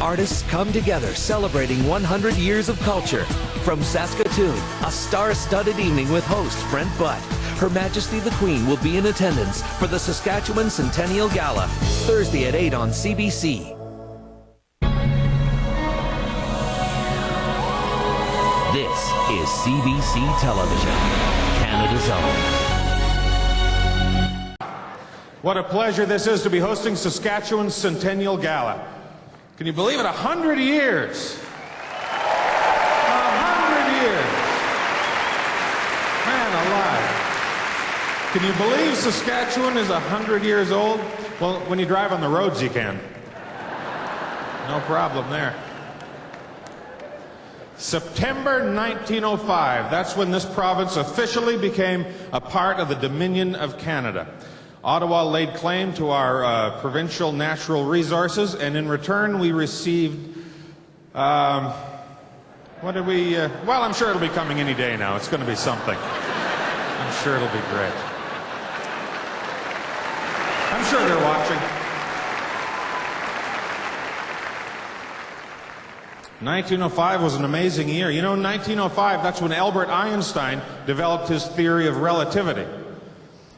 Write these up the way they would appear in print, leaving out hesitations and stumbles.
Artists come together celebrating 100 years of culture. From Saskatoon, a star-studded evening with host Brent Butt. Her Majesty the Queen will be in attendance for the Saskatchewan Centennial Gala, Thursday at 8 on CBC. This is CBC Television, Canada's own. What a pleasure this is to be hosting Saskatchewan's Centennial Gala. Can you believe it? 100 years. 100 years. Man alive. Can you believe Saskatchewan is 100 years old? Well, when you drive on the roads, you can. No problem there. September 1905, that's when this province officially became a part of the Dominion of Canada. Ottawa laid claim to our provincial natural resources, and in return we received, what did we, well, I'm sure it'll be coming any day now. It's going to be something. I'm sure it'll be great. I'm sure they're watching. 1905 was an amazing year. You know, in 1905, that's when Albert Einstein developed his theory of relativity.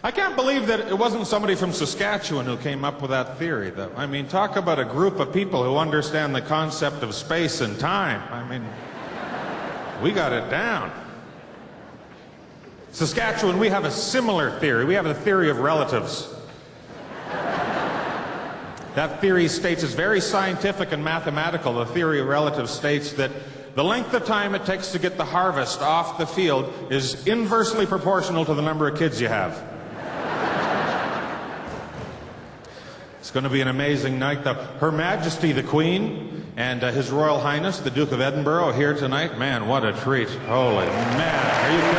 I can't believe that it wasn't somebody from Saskatchewan who came up with that theory, though. I mean, talk about a group of people who understand the concept of space and time. I mean, we got it down. Saskatchewan, we have a similar theory. We have a theory of relatives. That theory states, it's very scientific and mathematical. The theory of relatives states that the length of time it takes to get the harvest off the field is inversely proportional to the number of kids you have. It's going to be an amazing night, though. Her Majesty the Queen and His Royal Highness the Duke of Edinburgh are here tonight. Man, what a treat. Holy man. Are you kidding?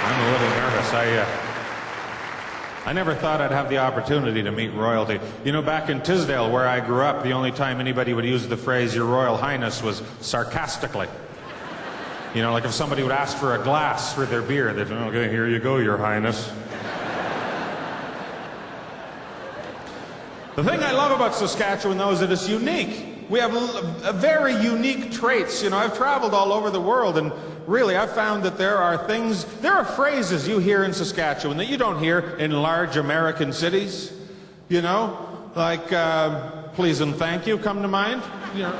I'm a little nervous. I never thought I'd have the opportunity to meet royalty. You know, back in Tisdale, where I grew up, the only time anybody would use the phrase, Your Royal Highness, was sarcastically. You know, like if somebody would ask for a glass for their beer, they'd say, okay, here you go, Your Highness. The thing I love about Saskatchewan, though, is that it's unique. We have a very unique traits. You know, I've traveled all over the world, and really, I've found that there are phrases you hear in Saskatchewan that you don't hear in large American cities. You know, like, please and thank you come to mind. You know.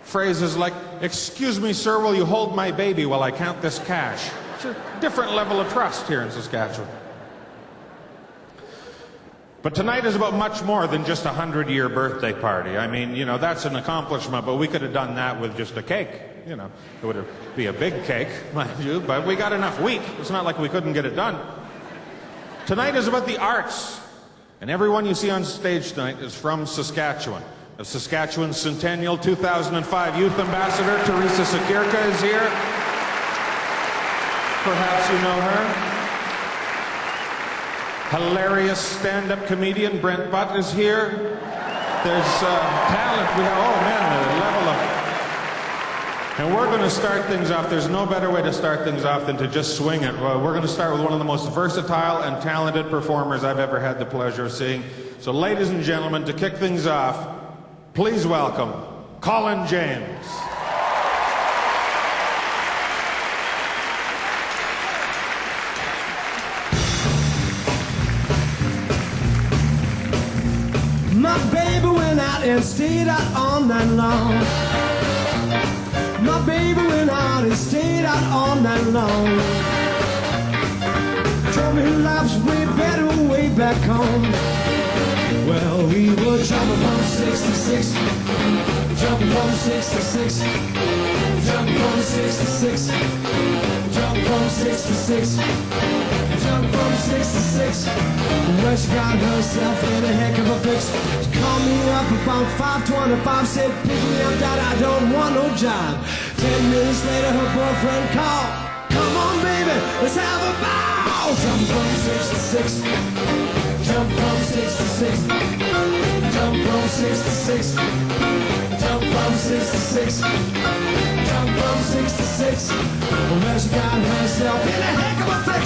Phrases like, excuse me, sir, will you hold my baby while I count this cash? It's a different level of trust here in Saskatchewan. But tonight is about much more than just a 100-year birthday party. I mean, you know, that's an accomplishment, but we could have done that with just a cake. You know, it would be a big cake, mind you, but we got enough wheat. It's not like we couldn't get it done. Tonight is about the arts, and everyone you see on stage tonight is from Saskatchewan. The Saskatchewan Centennial 2005 Youth Ambassador Teresa Sakirka is here. Perhaps you know her. Hilarious stand-up comedian Brent Butt is here. There's talent. We have, oh man, the level of... And we're going to start things off. There's no better way to start things off than to just swing it. Well, we're going to start with one of the most versatile and talented performers I've ever had the pleasure of seeing. So ladies and gentlemen, to kick things off, please welcome Colin James. My baby went out and stayed out all night long. My baby went out and stayed out all night long. Told me life's way better way back home. Well, we were jumping from 66, jumping from 66, jumping from 66, jumping from 66, jumping from 66. Well, she got herself in a heck of a fix. She called me up about 5:25, said, pick me up, Dad, I don't want no job. 10 minutes later, her boyfriend called. Come on, baby, let's have a ball. Jumping from 66, jump from 66, jump from 66, jump from 66, jump from 66. Well, she got herself in a heck of a fix.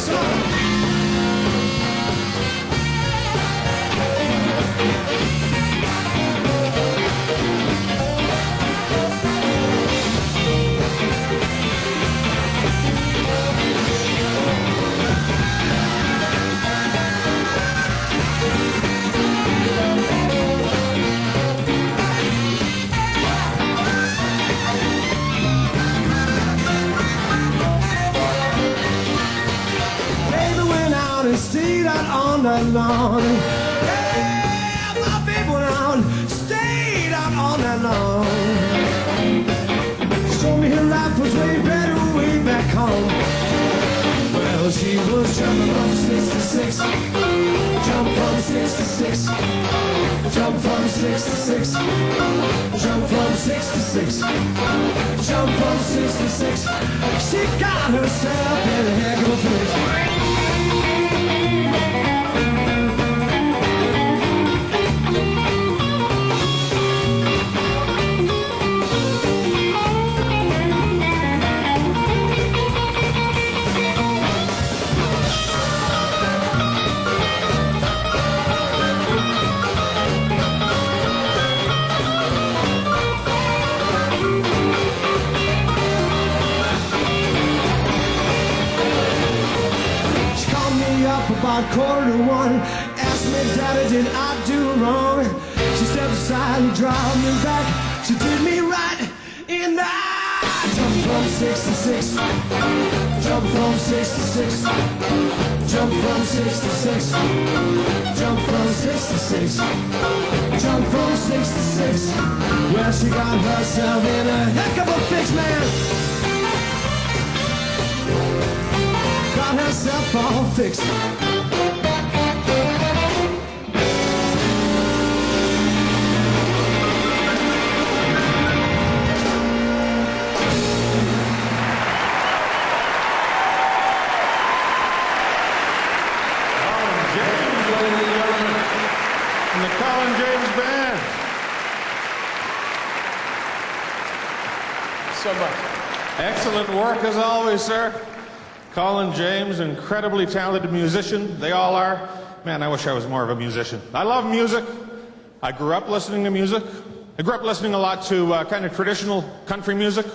out and stayed out all night long. Yeah, my baby went out, stayed out all night long. She told me her life was way better way back home. Well, she was jumping from 66, jump from 66, jump from 66, jump from 66, jump from 66. She got herself in a heck of a fix. About 1:45, asked me, Daddy, did I do wrong? She stepped aside and dropped me back. She did me right in the eye. Jump from 66, jump from 66, jump from 66, jump from 66, jump from 66. Well, she got herself in a heck of a fix, man. Got herself all fixed. So much. Excellent work as always, sir. Colin James, incredibly talented musician. They all are. Man, I wish I was more of a musician. I love music. I grew up listening to music. I grew up listening a lot to kind of traditional country music.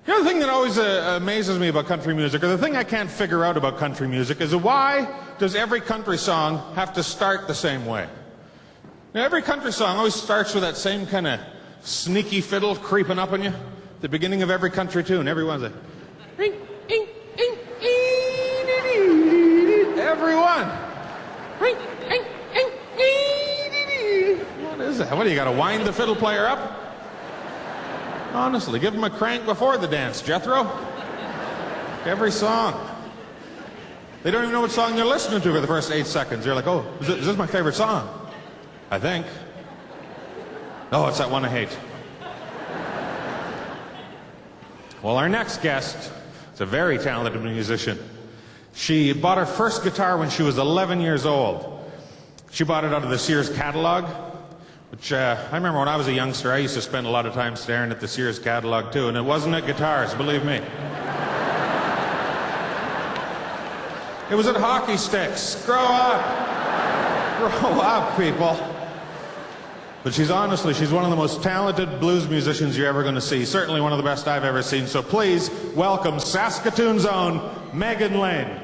The other thing that always amazes me about country music, or the thing I can't figure out about country music, is why does every country song have to start the same way? Now, every country song always starts with that same kind of sneaky fiddle creeping up on you. The beginning of every country tune, everyone's like, ring, ing, ing, everyone. Ring, ing, ing, what is that? What do you got to wind the fiddle player up? Honestly, give him a crank before the dance, Jethro. Every song. They don't even know what song they're listening to for the first 8 seconds. They're like, oh, is this my favorite song? I think. Oh, it's that one I hate. Well, our next guest is a very talented musician. She bought her first guitar when she was 11 years old. She bought it out of the Sears catalog, which I remember when I was a youngster, I used to spend a lot of time staring at the Sears catalog too, and it wasn't at guitars, believe me. It was at hockey sticks. Grow up. Grow up, people. But she's one of the most talented blues musicians you're ever going to see. Certainly one of the best I've ever seen. So please welcome Saskatoon's own Megan Lane.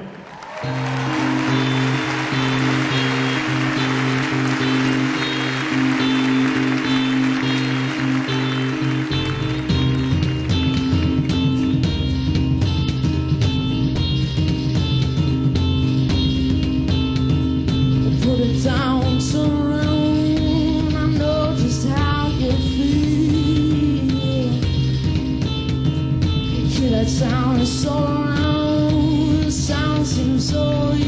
Put it down to that sound is so around, the sound seems so real.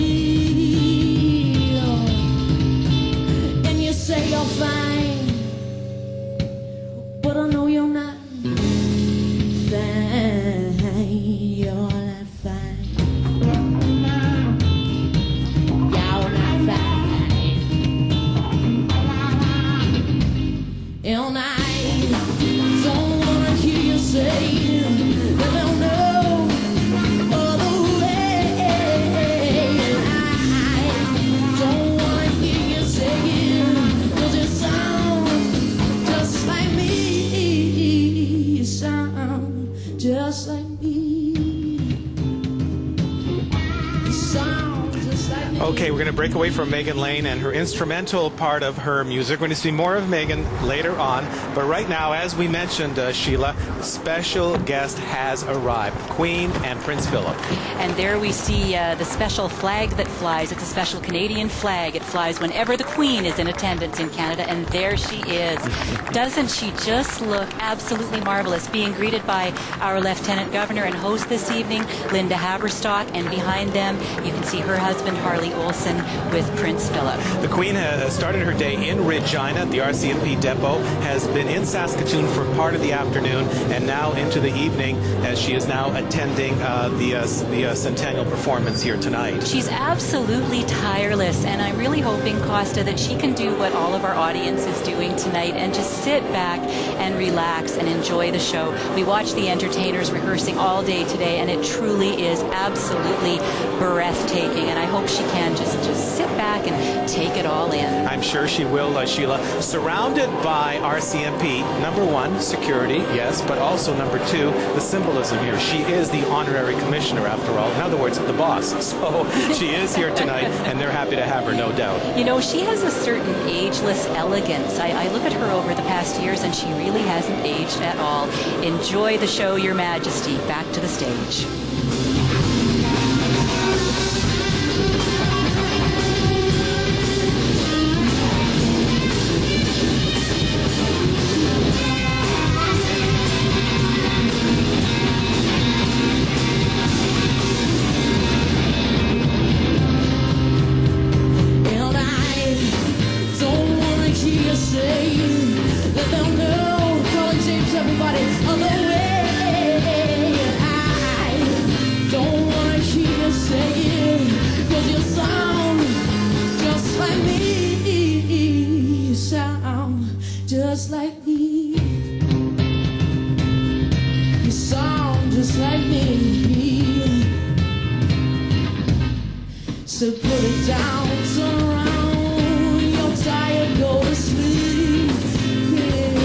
And you say you're fine, but I know you're not fine. You're not fine. You're not fine. And I don't wanna hear you say just like me. You sound just like me. Okay, we're going to break away from Megan Lane and her instrumental part of her music. We're going to see more of Megan later on. But right now, as we mentioned, Sheila, special guest has arrived, Queen and Prince Philip. And there we see the special flag that flies. It's a special Canadian flag. It flies whenever the Queen is in attendance in Canada. And there she is. Doesn't she just look absolutely marvelous, being greeted by our Lieutenant Governor and host this evening, Linda Haverstock. And behind them, you can see her husband, Harley Olsen, with Prince Philip. The Queen has started her day in Regina at the RCMP depot, has been in Saskatoon for part of the afternoon, and now into the evening as she is now attending the centennial performance here tonight. She's absolutely tireless, and I'm really hoping, Costa, that she can do what all of our audience is doing tonight and just sit back and relax and enjoy the show. We watched the entertainers rehearsing all day today, and it truly is absolutely breathtaking, and I hope she can just sit back and take it all in. I'm sure she will, Sheila. Surrounded by RCMP, number one, security, yes, but also number two, the symbolism here. She is the honorary commissioner, after all. In other words, the boss. So she is here tonight, and they're happy to have her, no doubt. You know, she has a certain ageless elegance. I look at her over the past years, and she really hasn't aged at all. Enjoy the show, Your Majesty. Back to the stage. Just like me, you sound just like me. So put it down, turn around, you're tired, go to sleep. Yeah.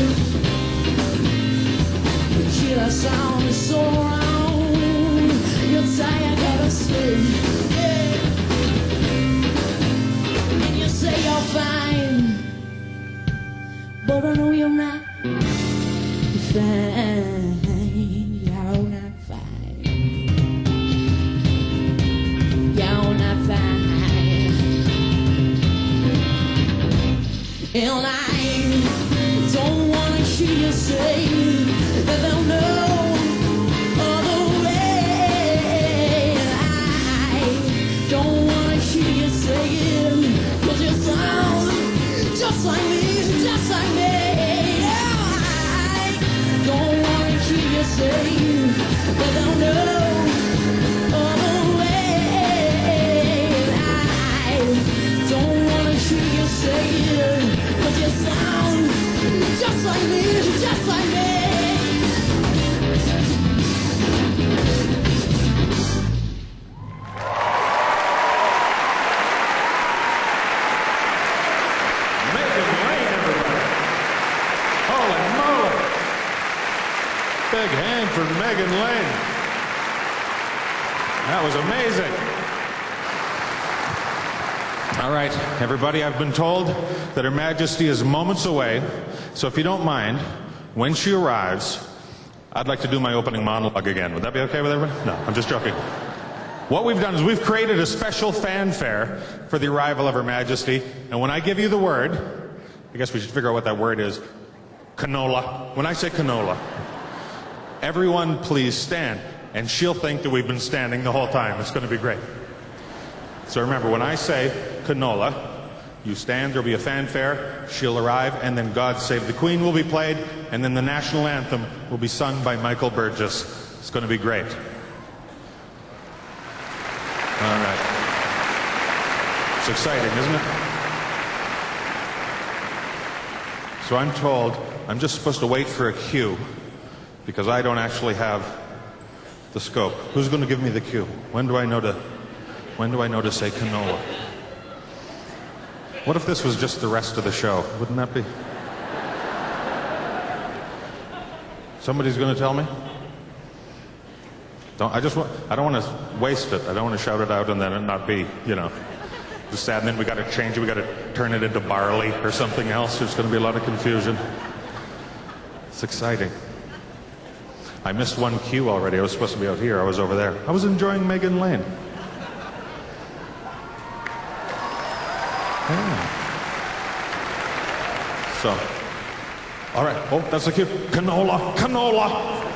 Hear that sound, it's so round, you're tired, go to sleep. Yeah. And you say you're fine, but I know you're not fine. You're not fine. You're not fine. And I don't want to hear you say that there's no other way. I don't want to hear you say it, 'cause you sound just like me. Just like me, I don't want to hear you say that there's no other way. I don't want to hear you say it, 'cause you sound just like me, just like me. Big hand for Megan Lane. That was amazing. All right, everybody, I've been told that Her Majesty is moments away, so if you don't mind, when she arrives, I'd like to do my opening monologue again. Would that be okay with everybody? No, I'm just joking. What we've done is we've created a special fanfare for the arrival of Her Majesty, and when I give you the word, I guess we should figure out what that word is. Canola. When I say canola, everyone please stand, and she'll think that we've been standing the whole time. It's going to be great. So remember, when I say canola, you stand, there'll be a fanfare, she'll arrive, and then God Save the Queen will be played, and then the national anthem will be sung by Michael Burgess. It's going to be great. All right. It's exciting, isn't it? So I'm told I'm just supposed to wait for a cue, because I don't actually have the scope. Who's going to give me the cue? When do I know to say canola? What if this was just the rest of the show? Wouldn't that be? Somebody's going to tell me? I don't want to waste it. I don't want to shout it out and then it not be, you know. It's sad, and then we got to change it. We got to turn it into barley or something else. There's going to be a lot of confusion. It's exciting. I missed one cue already. I was supposed to be out here. I was over there. I was enjoying Megan Lane. Yeah. So, all right. Oh, that's the cue. Canola, canola.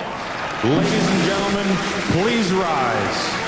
Ladies and gentlemen, please rise.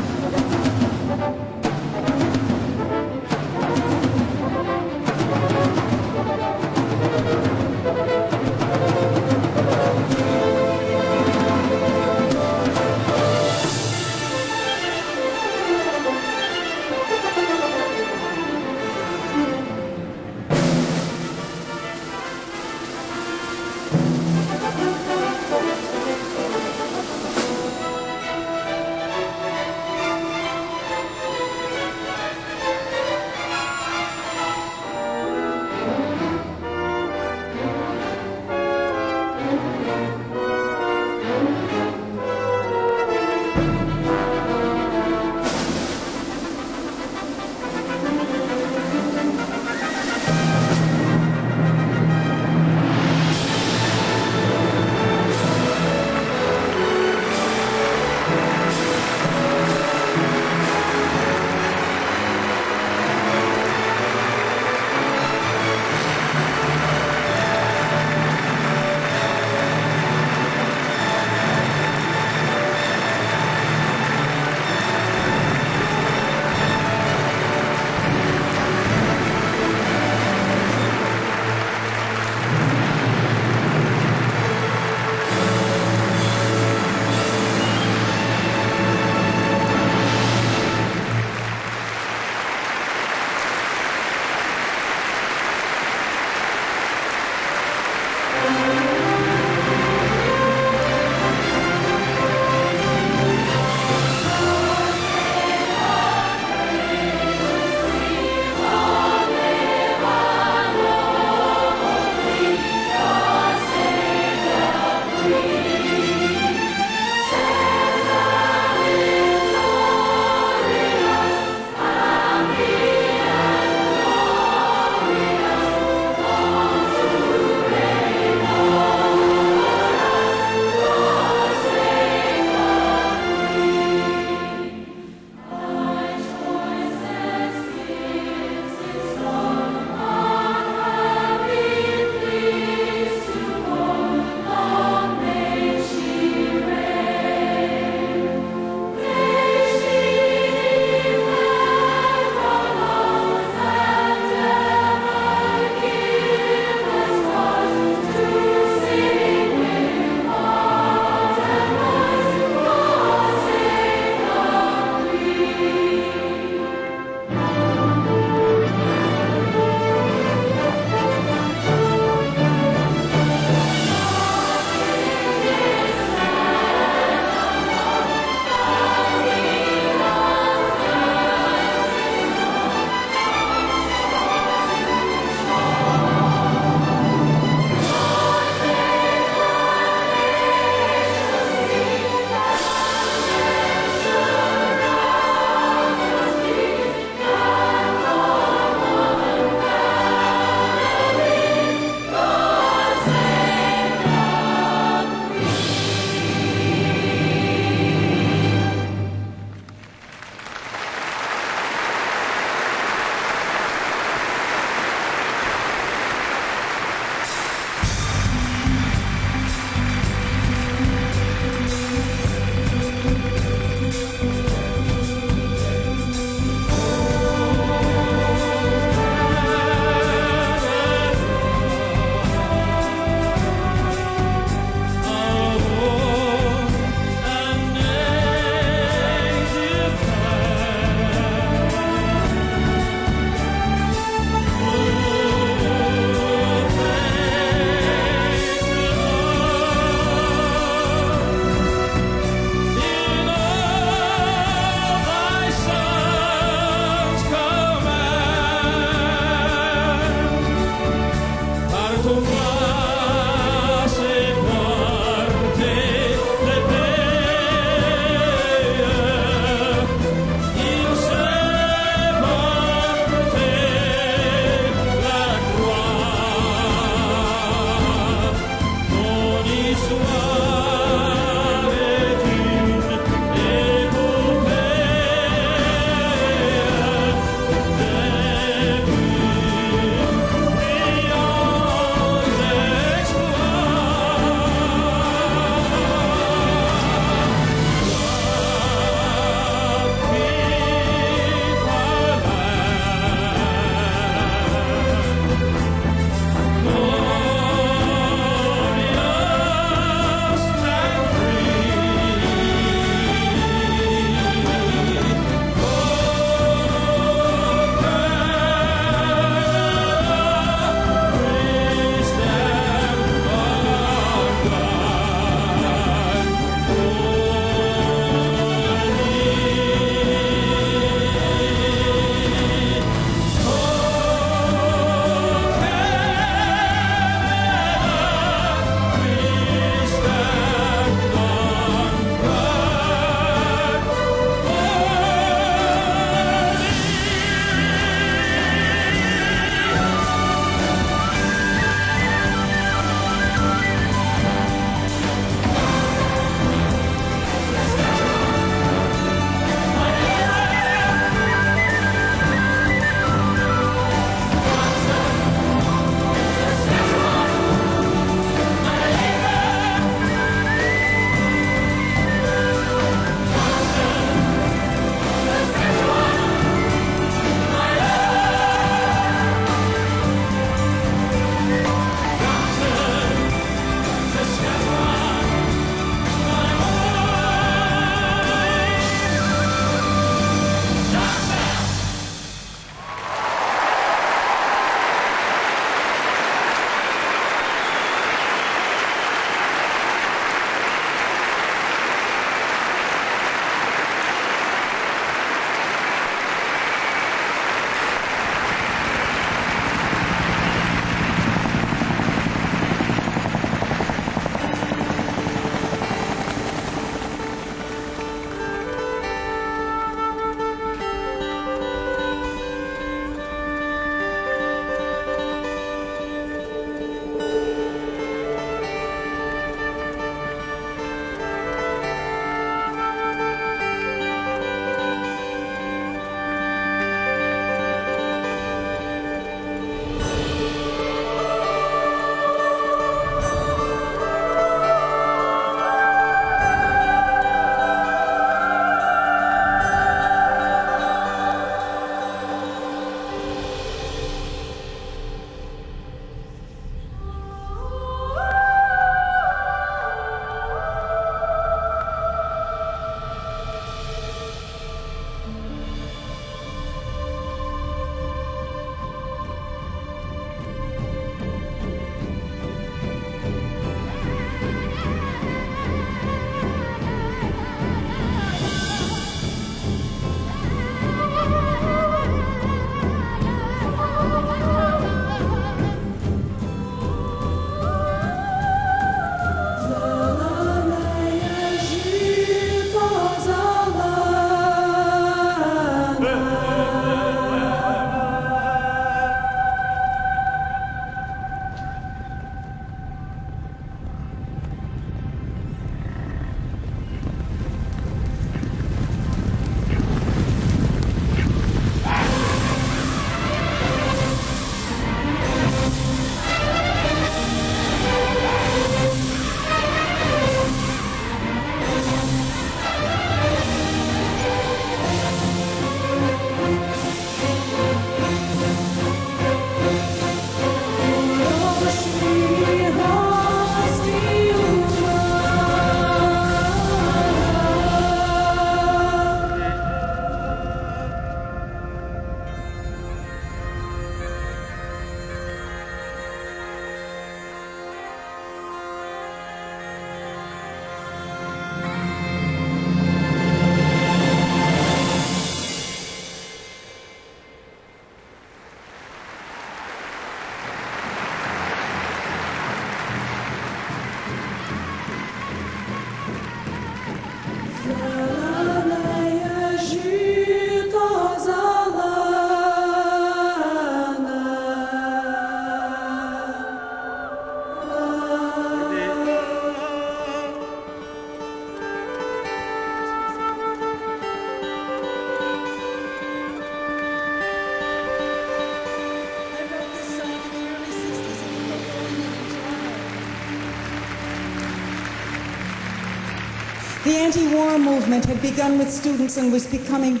The anti-war movement had begun with students and was becoming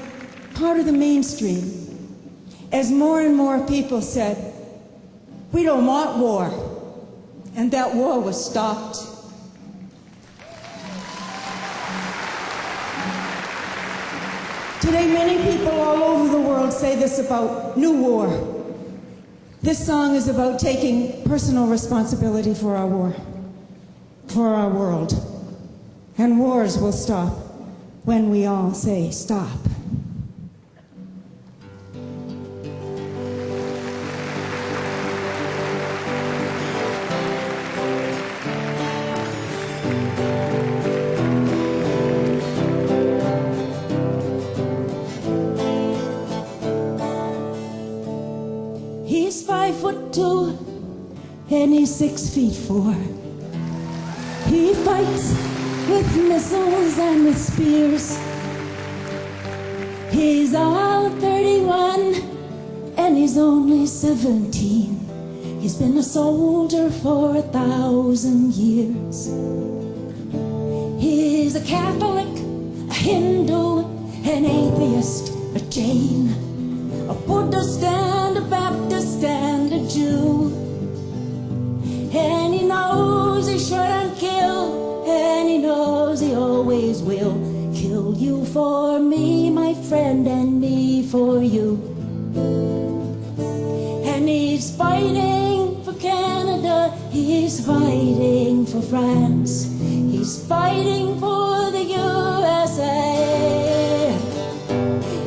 part of the mainstream. As more and more people said, "We don't want war," and that war was stopped. Today, many people all over the world say this about new war. This song is about taking personal responsibility for our war, for our world. And wars will stop when we all say stop. He's 5'2" and he's 6'4". He fights with missiles and with spears. He's all 31 and he's only 17. He's been a soldier for 1,000 years. He's a Catholic, a Hindu, an atheist, a Jain, a Buddhist and a Baptist and a Jew. And he knows he shouldn't kill, and he knows he always will kill you for me, my friend, and me for you. And he's fighting for Canada, he's fighting for France, he's fighting for the USA.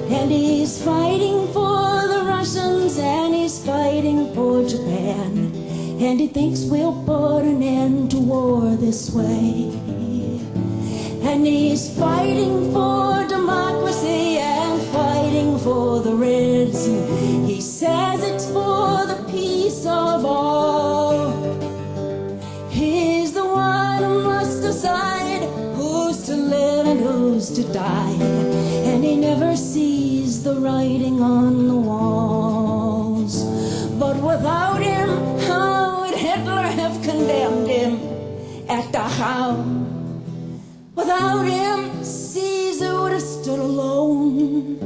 And he's fighting for the Russians, and he's fighting for Japan. And he thinks we'll put an end to war this way. And he's fighting for democracy and fighting for the Reds. He says it's for the peace of all. He's the one who must decide who's to live and who's to die. And he never sees the writing on the walls. But without him, how would Hitler have condemned him at Dachau? Without him, Caesar would have stood alone.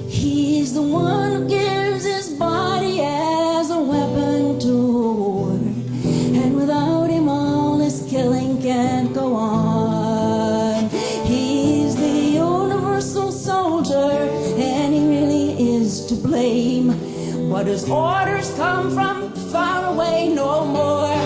He's the one who gives his body as a weapon to war. And without him, all this killing can't go on. He's the universal soldier, and he really is to blame. But his orders come from far away no more.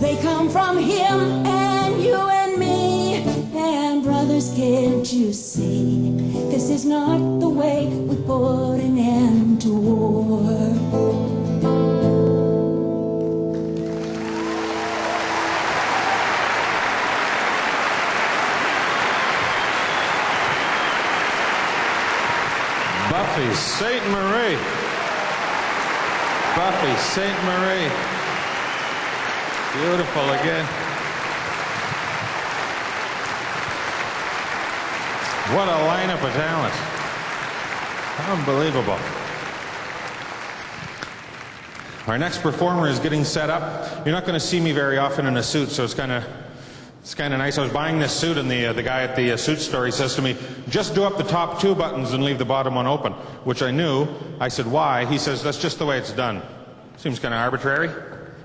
They come from him and you and me. And brothers, can't you see? This is not the way we put an end to war. Buffy Sainte-Marie. Buffy Sainte-Marie. Beautiful again. What a lineup of talent. Unbelievable. Our next performer is getting set up. You're not going to see me very often in a suit, so it's kind of nice. I was buying this suit, and the guy at the suit store, he says to me, "Just do up the top 2 buttons and leave the bottom one open," which I knew. I said, "Why?" He says, "That's just the way it's done." Seems kind of arbitrary.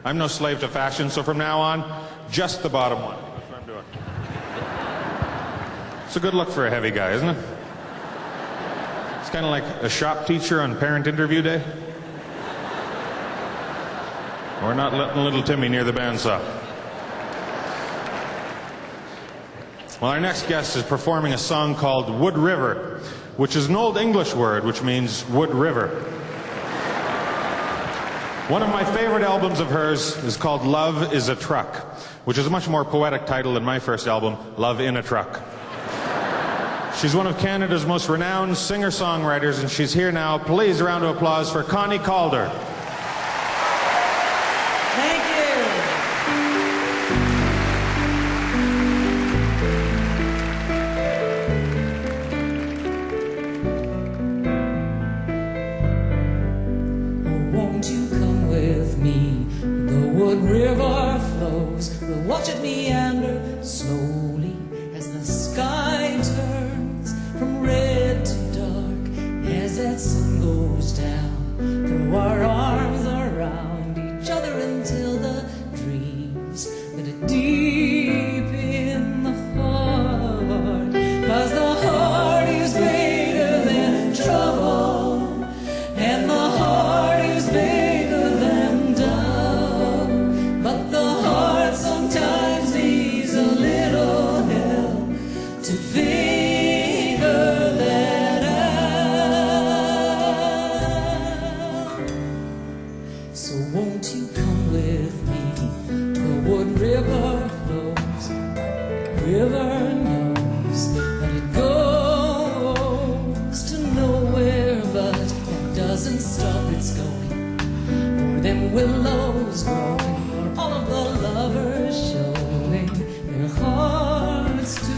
I'm no slave to fashion, so from now on, just the bottom one. That's what I'm doing. It's a good look for a heavy guy, isn't it? It's kind of like a shop teacher on parent interview day. We're not letting little Timmy near the bandsaw. Well, our next guest is performing a song called Wood River, which is an Old English word which means wood river. One of my favorite albums of hers is called Love is a Truck, which is a much more poetic title than my first album, Love in a Truck. She's one of Canada's most renowned singer-songwriters, and she's here now. Please, a round of applause for Connie Calder. Thank you. Won't you come with me? The Wood River flows. We'll watch it meander slowly shoulders down, throw our arms around each other until the dreams that are deep in the heart. 'Cause the heart is bigger than trouble, and the heart is bigger than doubt. But the heart sometimes needs a little help to figure that out. So won't you come with me? The Wood River flows, river knows that it goes to nowhere, but it doesn't stop its going. Or them willows growing, or all of the lovers showing their hearts to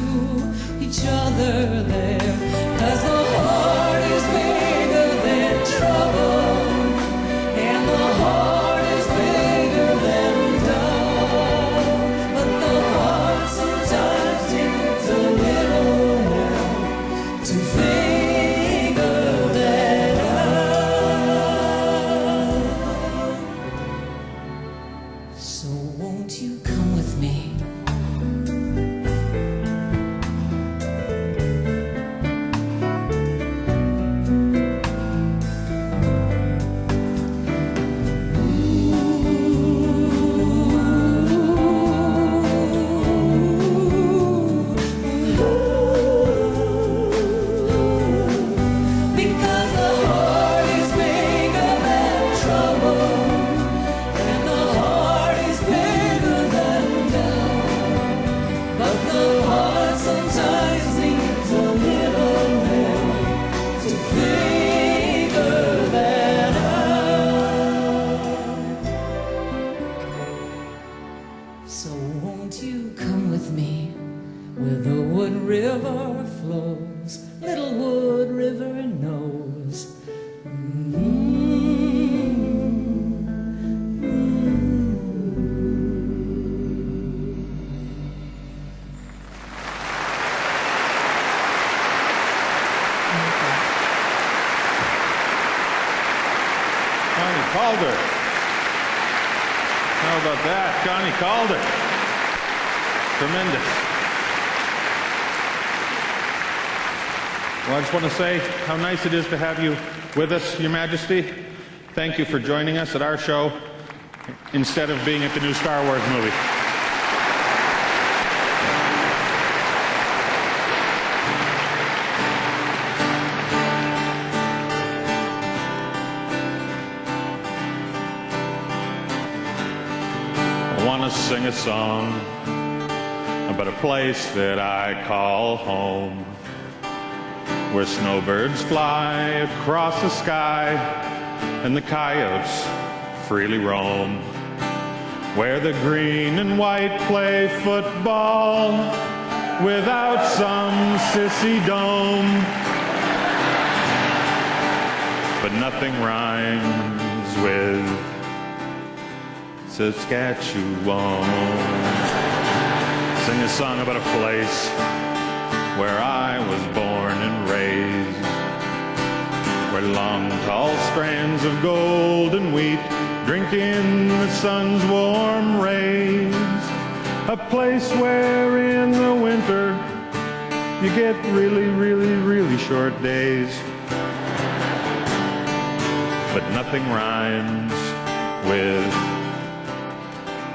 each other there. 'Cause the heart is bigger than trouble, and the heart is bigger than doubt. But the heart sometimes needs a little help to figure that out. So won't you come with me? Because the heart is bigger than trouble, and the heart is bigger than doubt. But the heart sometimes needs a little help to figure that out. So won't you come with me where the Wood River flows? Little Wood River knows. Connie Calder. How about that? Connie Calder. Tremendous. Well, I just want to say how nice it is to have you with us, Your Majesty. Thank you for joining us at our show instead of being at the new Star Wars movie. I want to sing a song about a place that I call home, where snowbirds fly across the sky and the coyotes freely roam, where the green and white play football without some sissy dome. But nothing rhymes with Saskatchewan. Sing a song about a place where I was born and raised, where long tall strands of golden wheat drink in the sun's warm rays. A place where in the winter you get really, really, really short days. But nothing rhymes with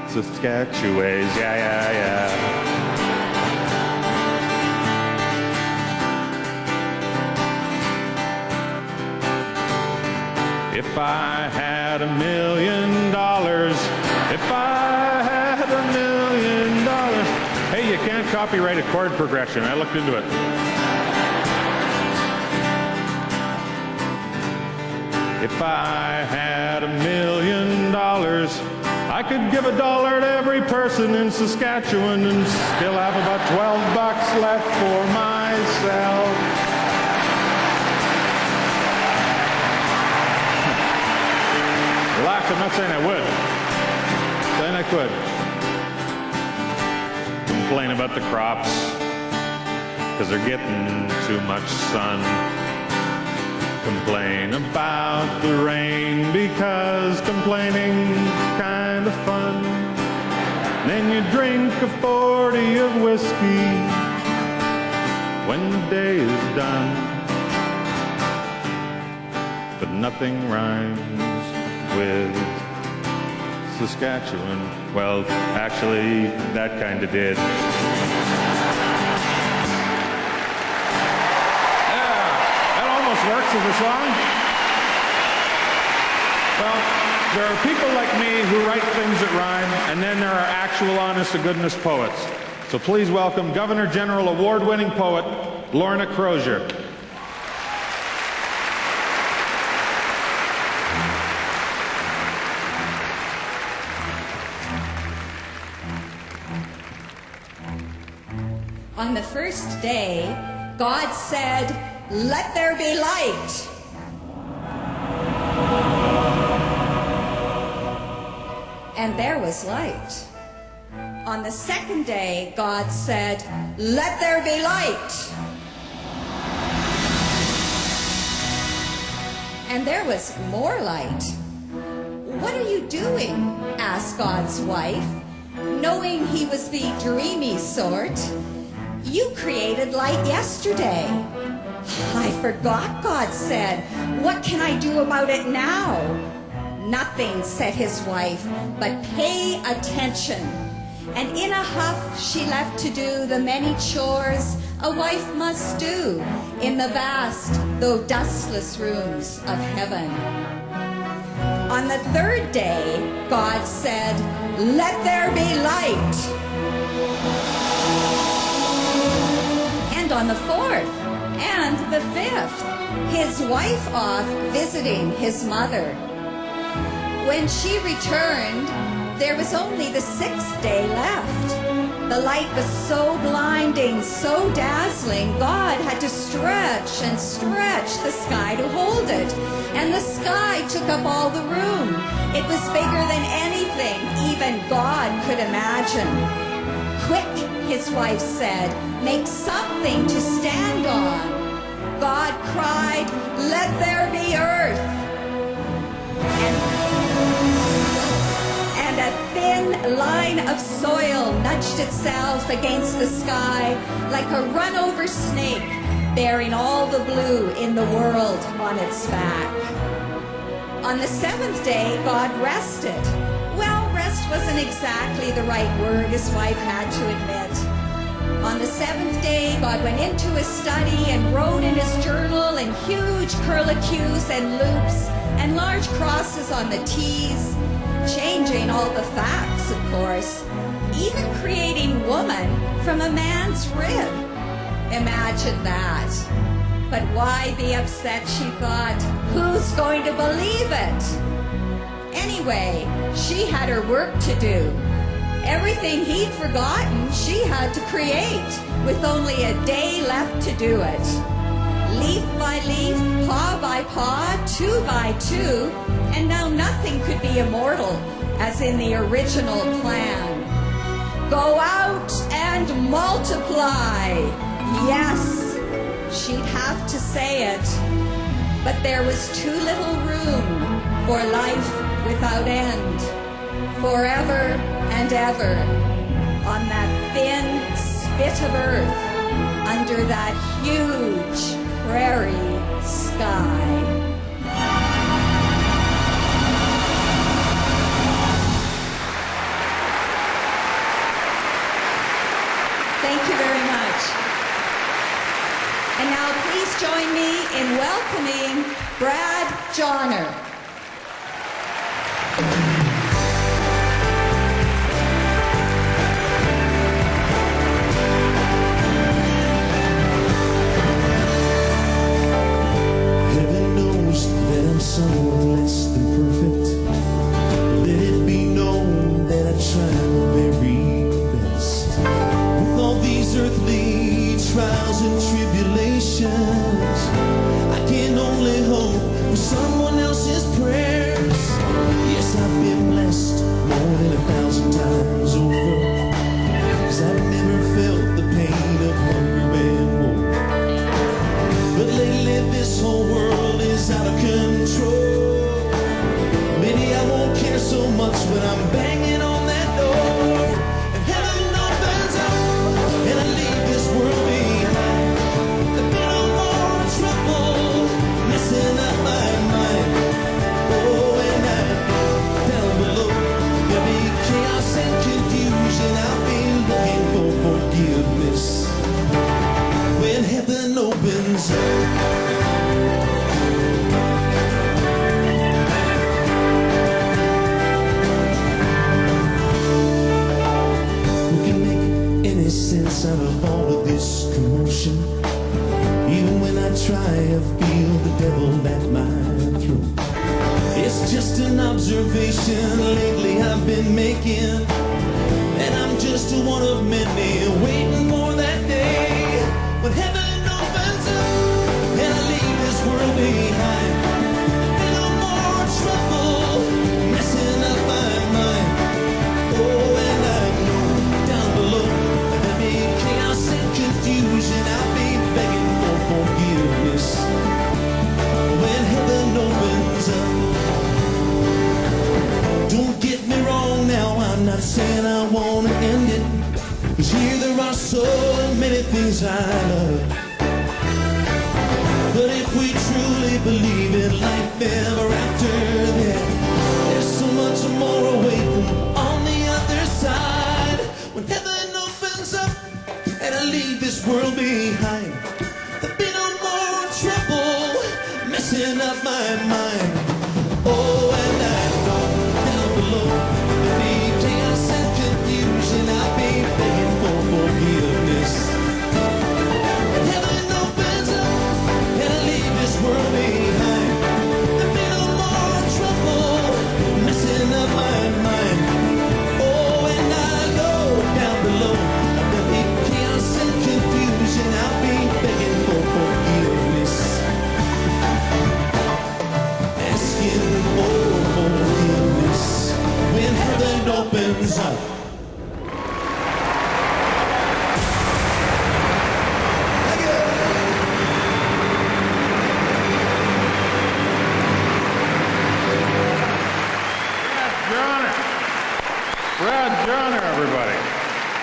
Saskatchewan. Yeah, yeah, yeah. If I had $1 million, if I had $1 million. Hey, you can't copyright a chord progression. I looked into it. If I had $1 million, I could give $1 to every person in Saskatchewan and still have about $12 left for myself. Relax, I'm not saying I would. I'm saying I could. Complain about the crops because they're getting too much sun. Complain about the rain because complaining's kind of fun. Then you drink a 40 of whiskey when the day is done. But nothing rhymes with Saskatchewan. Well, actually, that kind of did. Works as a song. Well, there are people like me who write things that rhyme, and then there are actual honest-to-goodness poets. So please welcome Governor General award-winning poet Lorna Crosier. On the first day, God said, "Let there be light." And there was light. On the second day, God said, "Let there be light." And there was more light. "What are you doing?" asked God's wife, knowing he was the dreamy sort. "You created light yesterday." "I forgot," God said. "What can I do about it now?" "Nothing," said his wife, "but pay attention." And in a huff, she left to do the many chores a wife must do in the vast, though dustless rooms of heaven. On the third day, God said, "Let there be light." And on the fourth, and the fifth, his wife off visiting his mother. When she returned, there was only the sixth day left. The light was so blinding, so dazzling, God had to stretch and stretch the sky to hold it. And the sky took up all the room. It was bigger than anything even God could imagine. "Quick," his wife said, "make something to stand on." God cried, "Let there be earth." And a thin line of soil nudged itself against the sky like a run-over snake, bearing all the blue in the world on its back. On the seventh day, God rested. Well, rest wasn't exactly the right word, his wife had to admit. On the seventh day, God went into his study and wrote in his journal in huge curlicues and loops and large crosses on the T's, changing all the facts, of course, even creating woman from a man's rib. Imagine that. But why be upset, she thought. Who's going to believe it? Anyway, she had her work to do. Everything he'd forgotten, she had to create, with only a day left to do it. Leaf by leaf, paw by paw, two by two, and now nothing could be immortal, as in the original plan. Go out and multiply. Yes, she'd have to say it, but there was too little room for life without end, forever and ever, on that thin spit of earth, under that huge prairie sky. Thank you very much. And now please join me in welcoming Brad Johnner. Heaven knows that I'm somewhat less than perfect. Let it be known that I try my very best. With all these earthly trials and tribulations, I can only hope for someone else's prayers. Yes, I've been blessed more than 1,000 times over, 'cause I've never felt the pain of hunger and war. But lately this whole world is an observation lately I've been making, and I'm just one of many waiting for that day when heaven opens up and I leave this world behind. And no more trouble messing up my mind. Oh, and I know down below there'll be chaos and confusion. I'll be begging for forgiveness when heaven opens up. Don't get me wrong now, I'm not saying I want to end it, 'cause here there are so many things I love. But if we truly believe in life ever after that, there's so much more awaiting on the other side. When heaven opens up and I leave this world behind, there'll be no more trouble messing up my mind. Oh, and I know down below there'll be chaos and confusion. I'll be begging for forgiveness. When heaven opens up and I leave this world behind, there'll be no more trouble messing up my mind. Oh, and I know down below there'll be chaos and confusion. I'll be begging for forgiveness, asking for forgiveness when heaven opens up. Brad Joyner, everybody.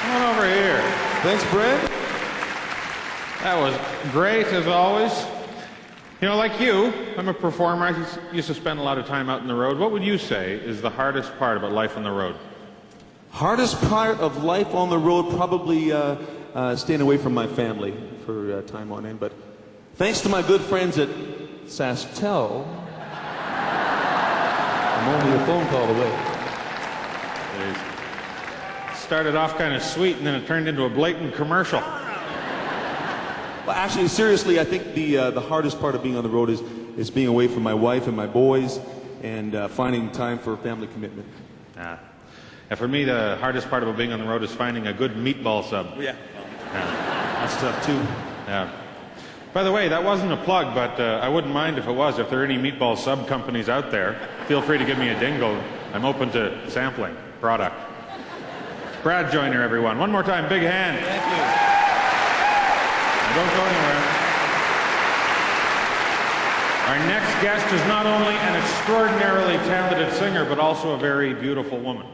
Come on over here. Thanks, Brad. That was great, as always. You know, like you, I'm a performer. I used to spend a lot of time out on the road. What would you say is the hardest part about life on the road? Hardest part of life on the road, probably staying away from my family for time on end. But thanks to my good friends at SaskTel, I'm only a phone call away. It started off kind of sweet, and then it turned into a blatant commercial. Well, actually, seriously, I think the hardest part of being on the road is being away from my wife and my boys and finding time for family commitment. And for me, the hardest part about being on the road is finding a good meatball sub. Yeah. That's tough, too. Yeah. By the way, that wasn't a plug, but I wouldn't mind if it was. If there are any meatball sub companies out there, feel free to give me a dingle. I'm open to sampling product. Brad Joyner, everyone. One more time, big hand. Thank you. Now, don't go anywhere. Our next guest is not only an extraordinarily talented singer, but also a very beautiful woman.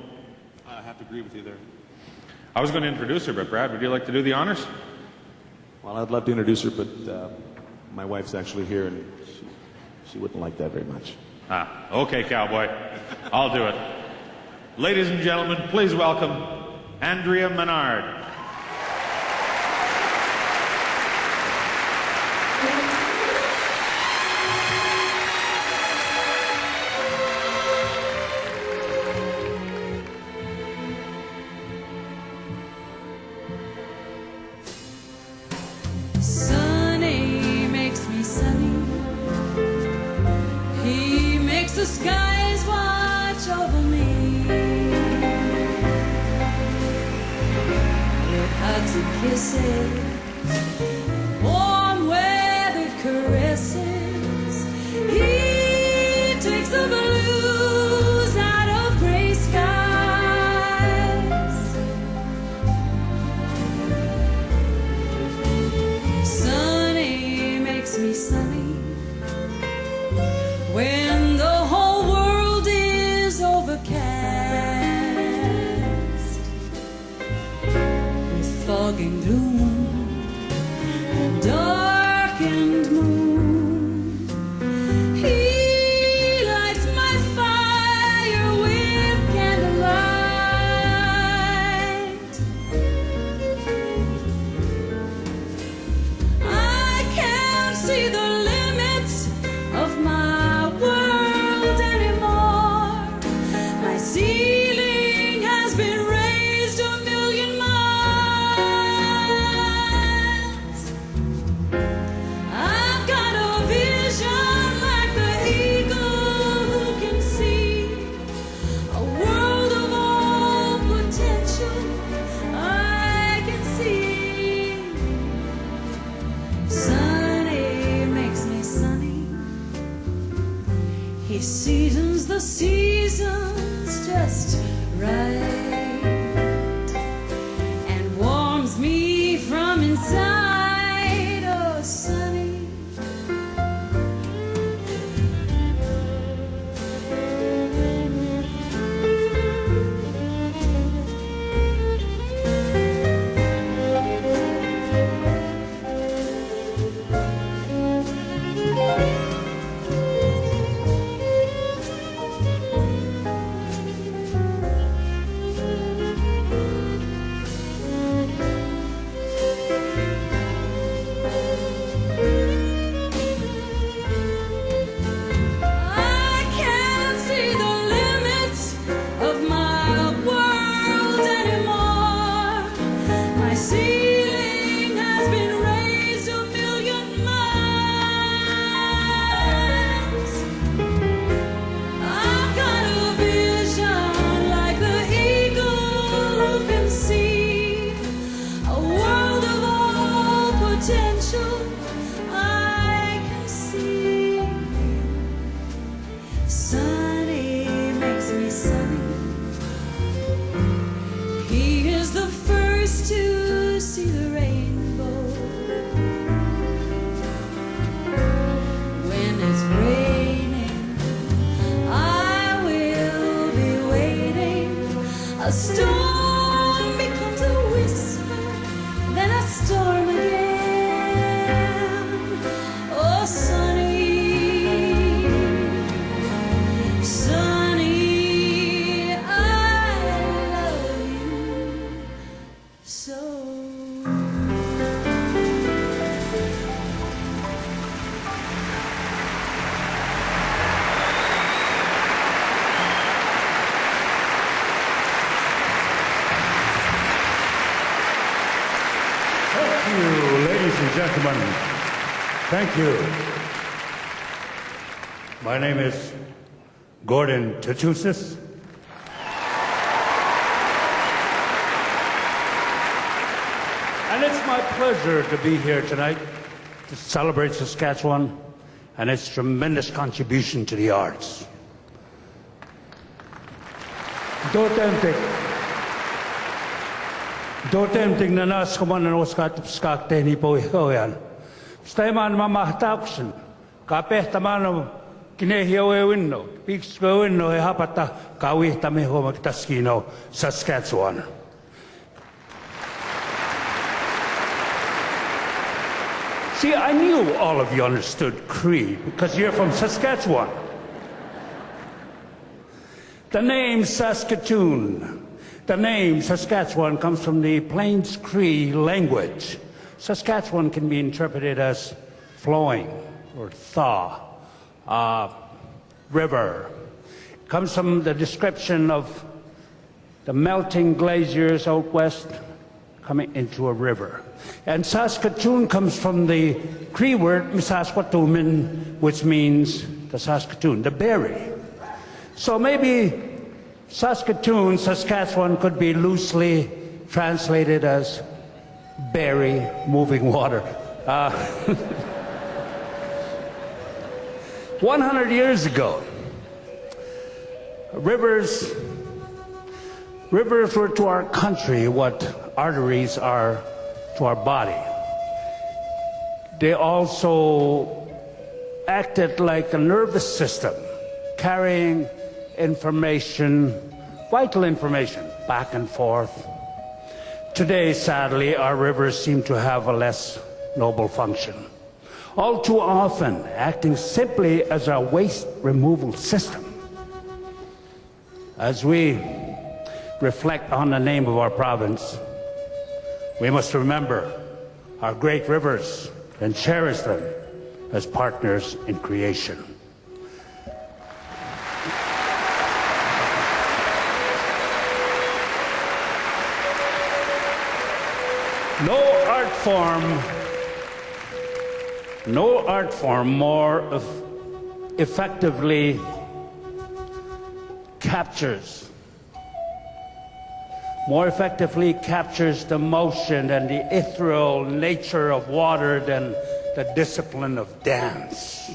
I have to agree with you there. I was going to introduce her, but Brad, would you like to do the honors? Well, I'd love to introduce her, but my wife's actually here, and she wouldn't like that very much. Okay, cowboy. I'll do it. Ladies and gentlemen, please welcome Andrea Menard. Sunny makes me sunny. He makes the skies watch over me. With hugs and kisses, warm weather caresses. He takes the blues out of gray skies. Sunny makes me sunny when the whole world is overcast with fog and gloom. He seasons the seasons just right and warms me from inside. Oh, sunny. Thank you. My name is Gordon Tachusis. And it's my pleasure to be here tonight to celebrate Saskatchewan and its tremendous contribution to the arts. Dotemtik na nas kumanan oskat skakte ni po yan. Staiman mamahtauksen, kapehtamano kinehioewinno, pikskoewinno he hapata kawihtame homaktaskino Saskatchewan. See, I knew all of you understood Cree because you're from Saskatchewan. The name Saskatoon, the name Saskatchewan comes from the Plains Cree language. Saskatchewan can be interpreted as flowing or thaw, river. It comes from the description of the melting glaciers out west coming into a river. And Saskatoon comes from the Cree word Misaskatumin, which means the Saskatoon, the berry. So maybe Saskatoon, Saskatchewan could be loosely translated as berry moving water. 100 years ago, rivers were to our country what arteries are to our body. They also acted like a nervous system, carrying information, vital information, back and forth. Today, sadly, our rivers seem to have a less noble function. All too often, acting simply as a waste removal system. As we reflect on the name of our province, we must remember our great rivers and cherish them as partners in creation. No art form more effectively captures the motion and the ethereal nature of water than the discipline of dance.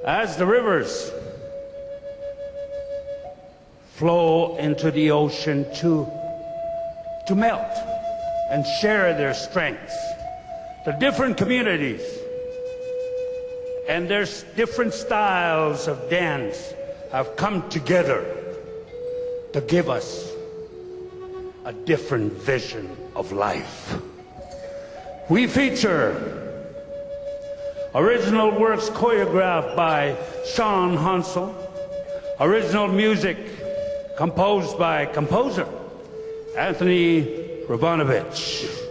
As the rivers flow into the ocean to melt and share their strengths, the different communities and their different styles of dance have come together to give us a different vision of life. We feature original works choreographed by Sean Hansel, original music composed by composer Anthony Rabanovich.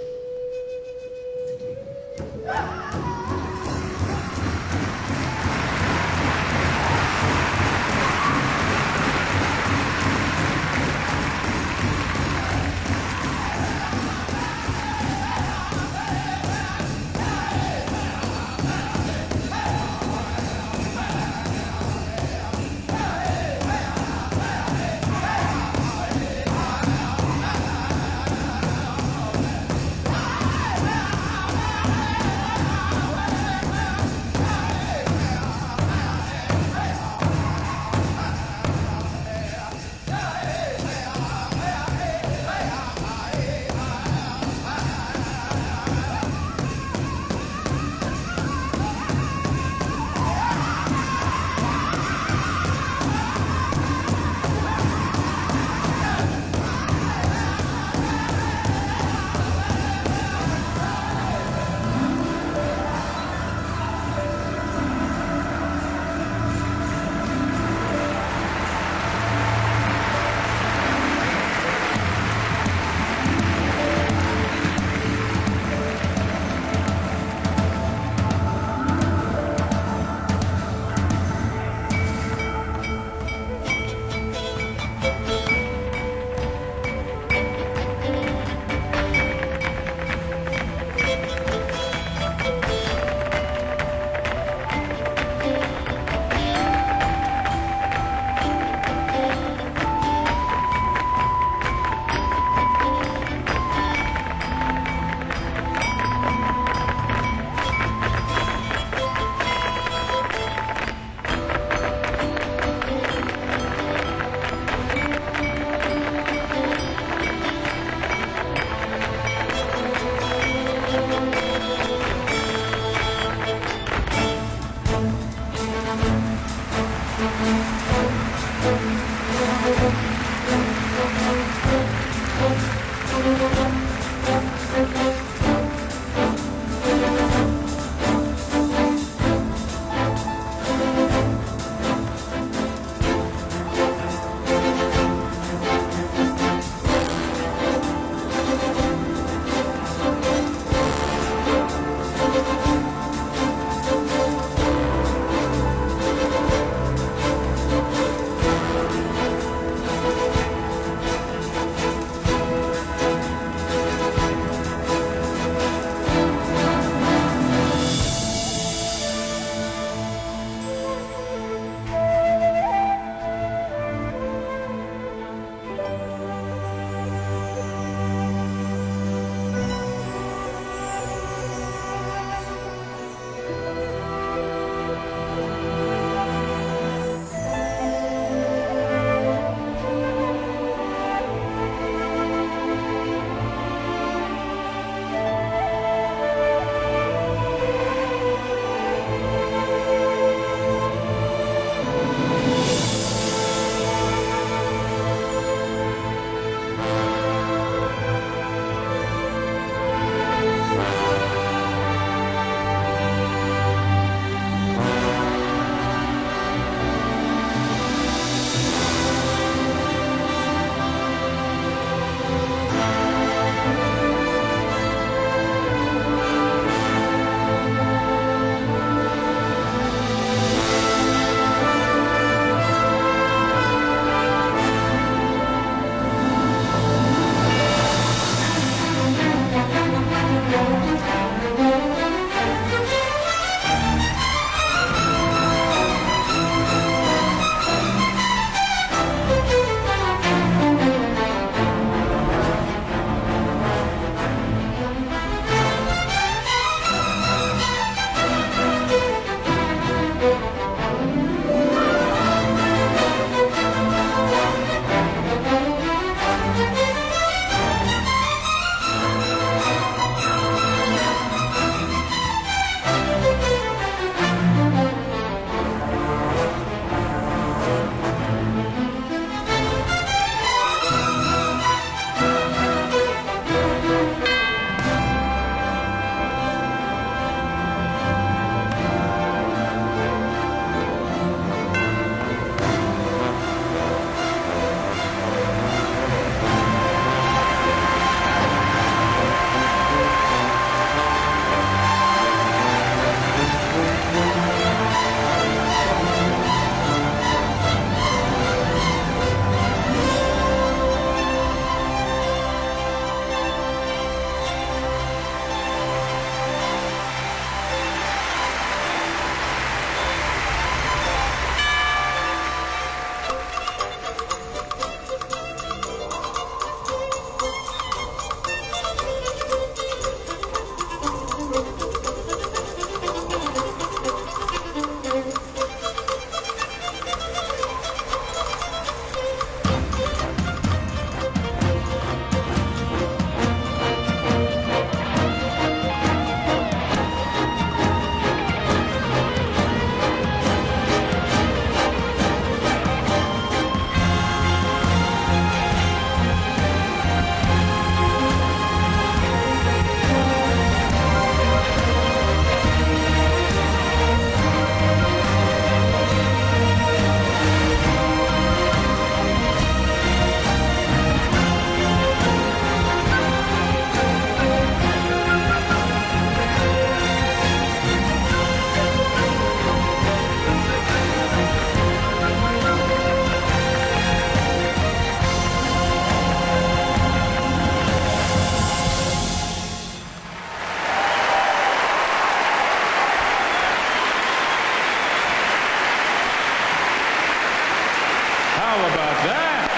How about that?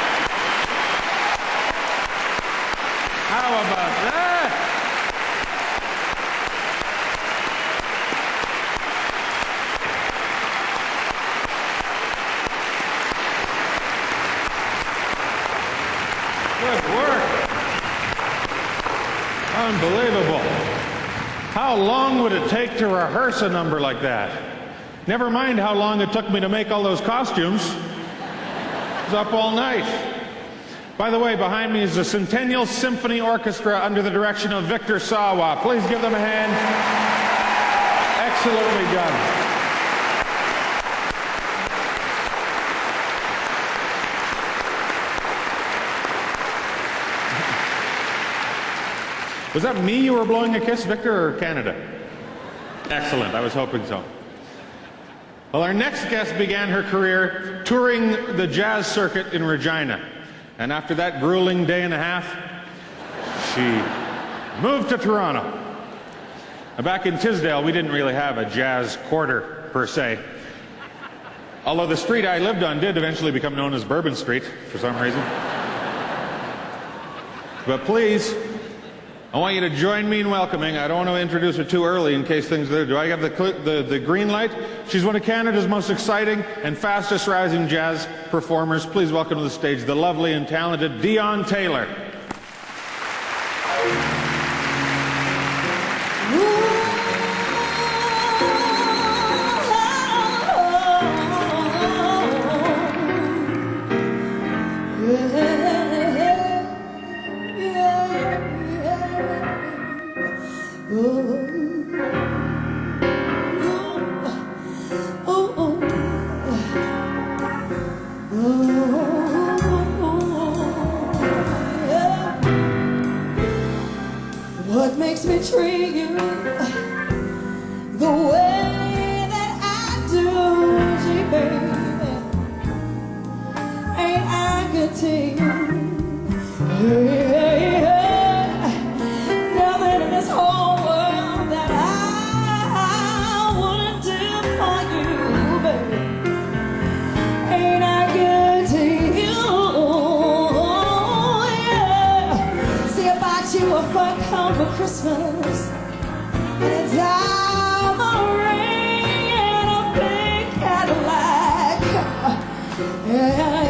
How about that? Good work. Unbelievable. How long would it take to rehearse a number like that? Never mind how long it took me to make all those costumes. I was up all night. By the way, behind me is the Centennial Symphony Orchestra under the direction of Victor Sawa. Please give them a hand. Excellently done. Was that me you were blowing a kiss, Victor, or Canada? Excellent, I was hoping so. Well, our next guest began her career touring the jazz circuit in Regina. And after that grueling day and a half, she moved to Toronto. Now, back in Tisdale, we didn't really have a jazz quarter, per se. Although the street I lived on did eventually become known as Bourbon Street, for some reason. But please, I want you to join me in welcoming. I don't want to introduce her too early in case things are... Do I have the green light? She's one of Canada's most exciting and fastest rising jazz performers. Please welcome to the stage the lovely and talented Dion Taylor. What makes me treat you the way that I do, gee, baby? Ain't I good to you? Nothing in this whole world that I wouldn't do for you, baby. Ain't I good to you? Yeah. See about you a fuck home for Christmas and a diamond ring and a big Cadillac. Yeah.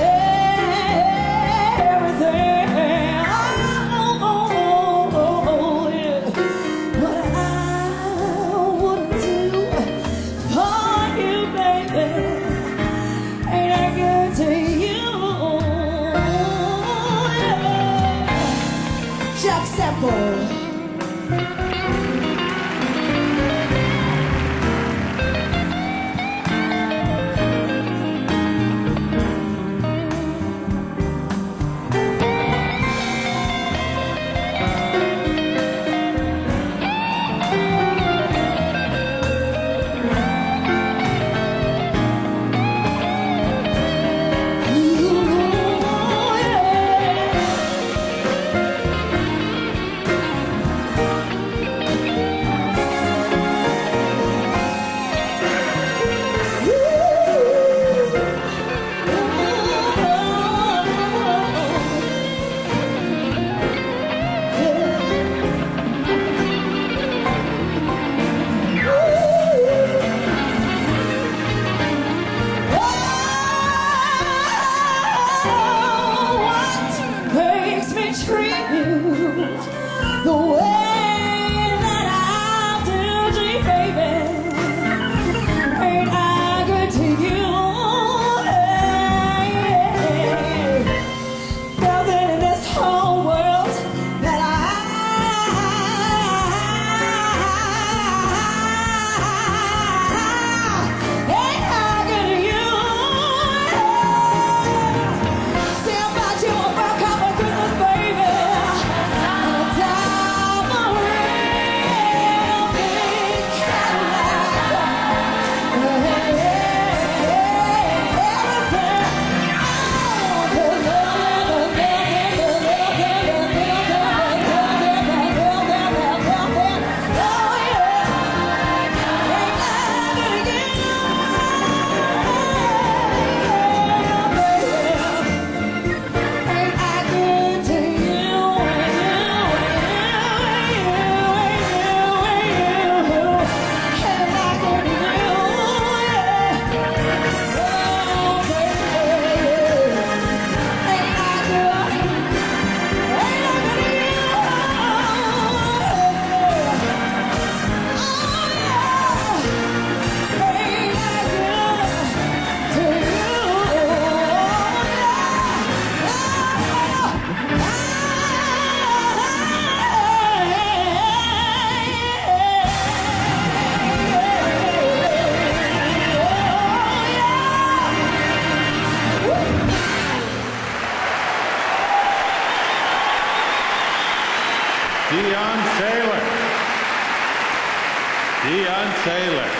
Dion Taylor.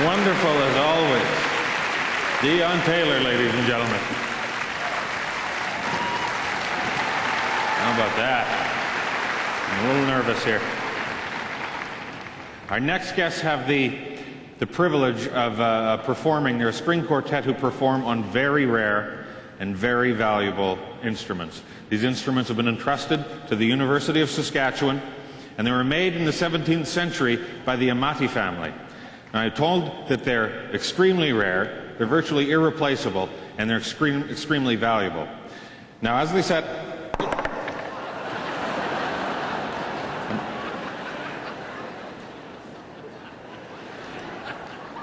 Wonderful as always. Dion Taylor, ladies and gentlemen. How about that? I'm a little nervous here. Our next guests have the privilege of performing. They're a string quartet who perform on very rare and very valuable instruments. These instruments have been entrusted to the University of Saskatchewan, and they were made in the 17th century by the Amati family. Now, I'm told that they're extremely rare, they're virtually irreplaceable, and they're extremely valuable. Now, as they said,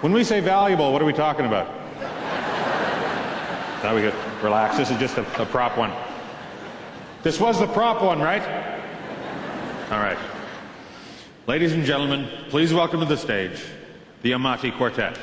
when we say valuable, what are we talking about? Now we could relax. This is just a prop one. This was the prop one, right? All right. Ladies and gentlemen, please welcome to the stage the Amati Quartet.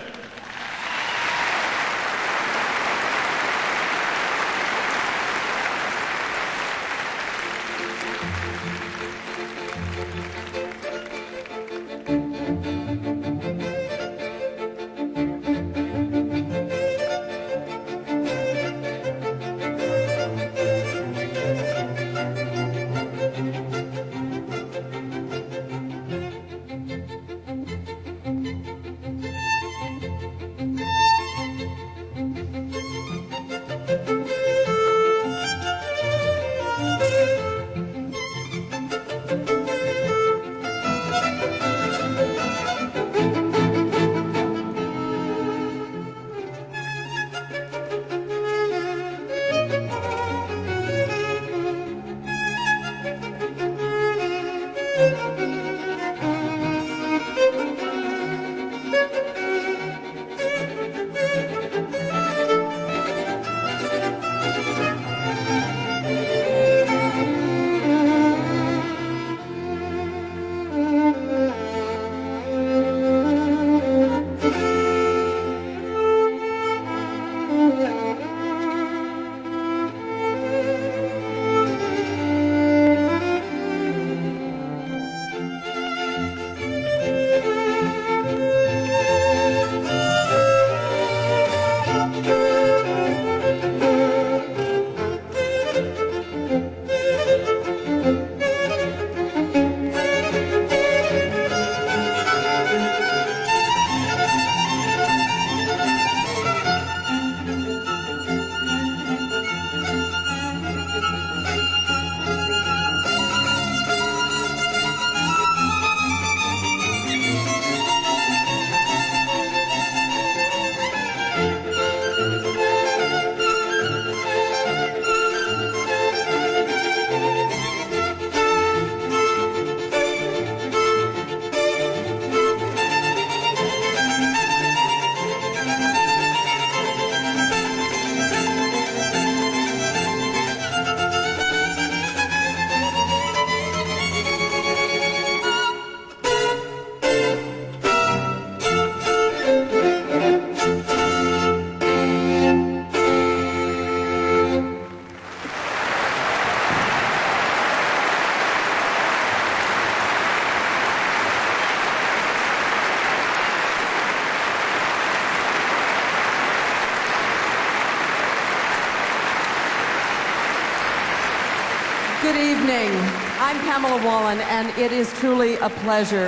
Good evening. I'm Pamela Wallen, and it is truly a pleasure.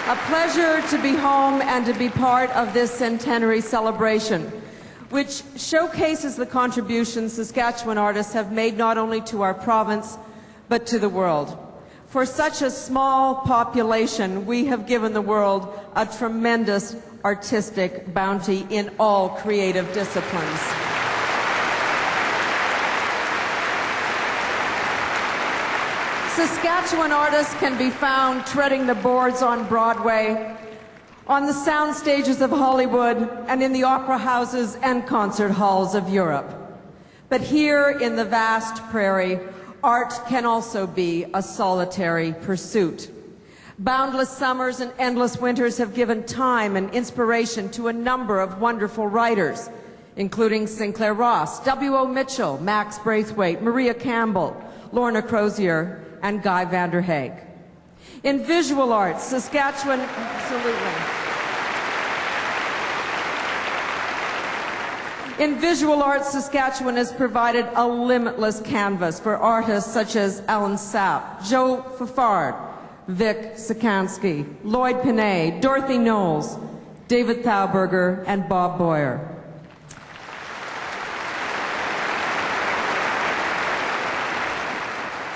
A pleasure to be home and to be part of this centenary celebration, which showcases the contributions Saskatchewan artists have made not only to our province, but to the world. For such a small population, we have given the world a tremendous artistic bounty in all creative disciplines. Saskatchewan artists can be found treading the boards on Broadway, on the sound stages of Hollywood, and in the opera houses and concert halls of Europe. But here in the vast prairie, art can also be a solitary pursuit. Boundless summers and endless winters have given time and inspiration to a number of wonderful writers, including Sinclair Ross, W.O. Mitchell, Max Braithwaite, Maria Campbell, Lorna Crosier, and Guy Vanderhaeg. In visual arts, Saskatchewan, absolutely. In visual arts, Saskatchewan has provided a limitless canvas for artists such as Alan Sapp, Joe Fafard, Vic Sikansky, Lloyd Pinay, Dorothy Knowles, David Thauberger, and Bob Boyer.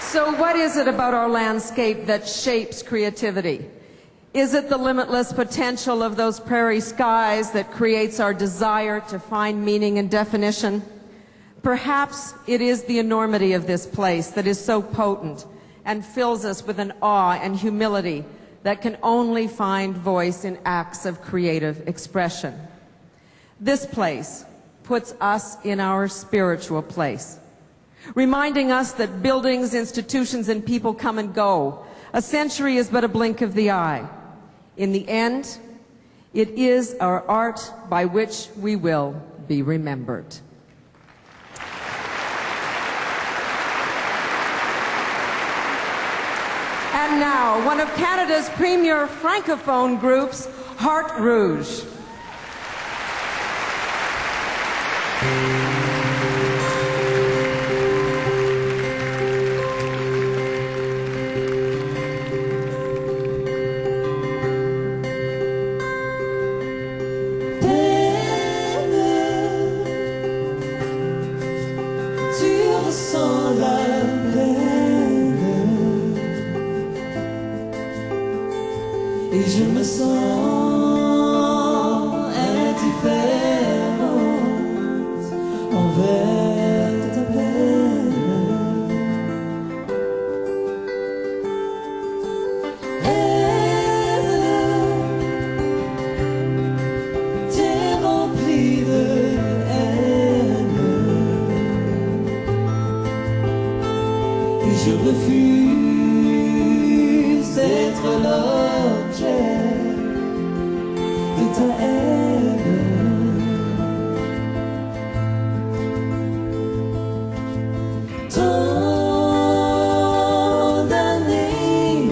So what is it about our landscape that shapes creativity? Is it the limitless potential of those prairie skies that creates our desire to find meaning and definition? Perhaps it is the enormity of this place that is so potent and fills us with an awe and humility that can only find voice in acts of creative expression. This place puts us in our spiritual place, reminding us that buildings, institutions, and people come and go. A century is but a blink of the eye. In the end, it is our art by which we will be remembered. And now, one of Canada's premier francophone groups, Heart Rouge. Et je me sens indifférente envers ta peine. Elle t'est remplie de haine et je refuse d'être l'objet de ta haine. Tant d'années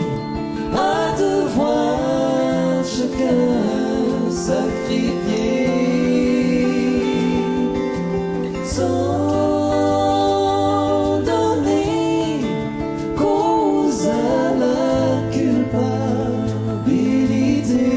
à devoir chacun sacrifier sans donner cause à la culpabilité.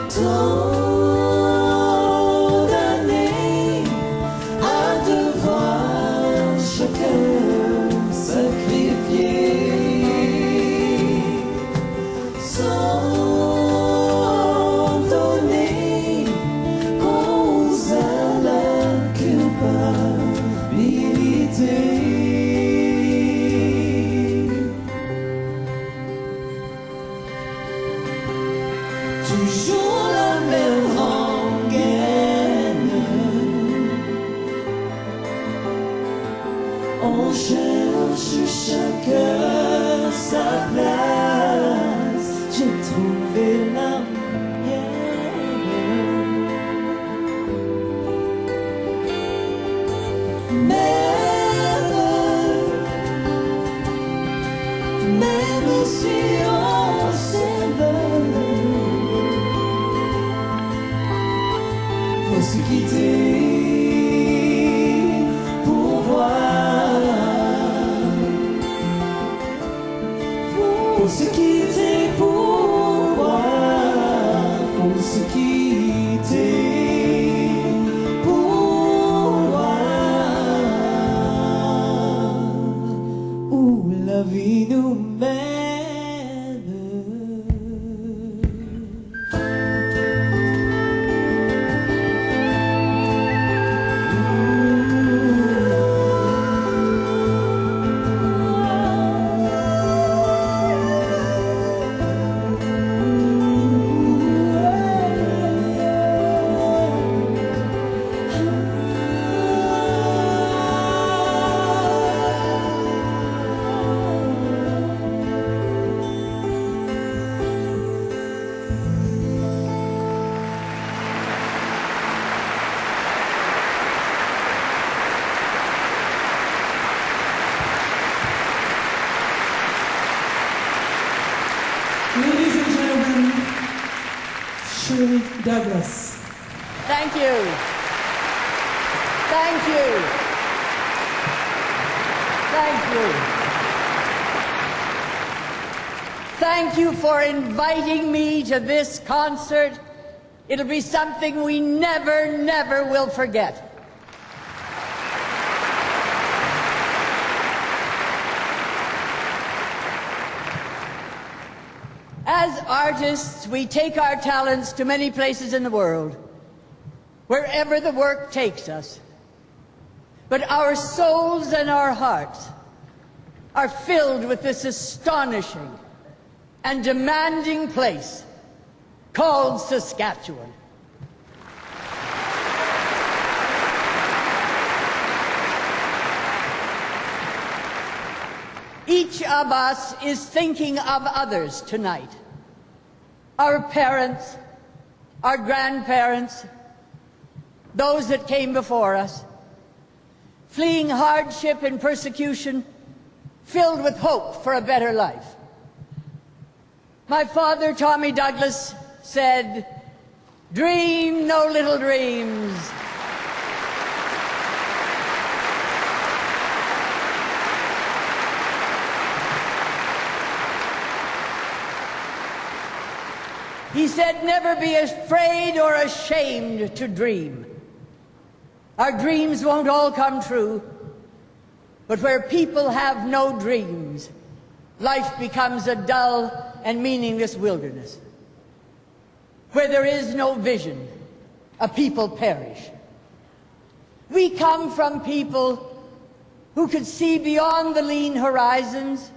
Tant d'années à devoir chacun sacrifier sans donner cause à la culpabilité. Toujours la même rengaine. On cherche chacun sa place. J'ai trouvé la mienne. Même si on s'aime, faut se quitter pour voir. Faut se quitter. Douglas. Thank you. Thank you. Thank you. Thank you for inviting me to this concert. It'll be something we never, never will forget. As artists, we take our talents to many places in the world, wherever the work takes us. But our souls and our hearts are filled with this astonishing and demanding place called Saskatchewan. Each of us is thinking of others tonight. Our parents, our grandparents, those that came before us, fleeing hardship and persecution, filled with hope for a better life. My father, Tommy Douglas, said, "Dream no little dreams." He said, "Never be afraid or ashamed to dream." Our dreams won't all come true, but where people have no dreams, life becomes a dull and meaningless wilderness. Where there is no vision, a people perish. We come from people who could see beyond the lean horizons.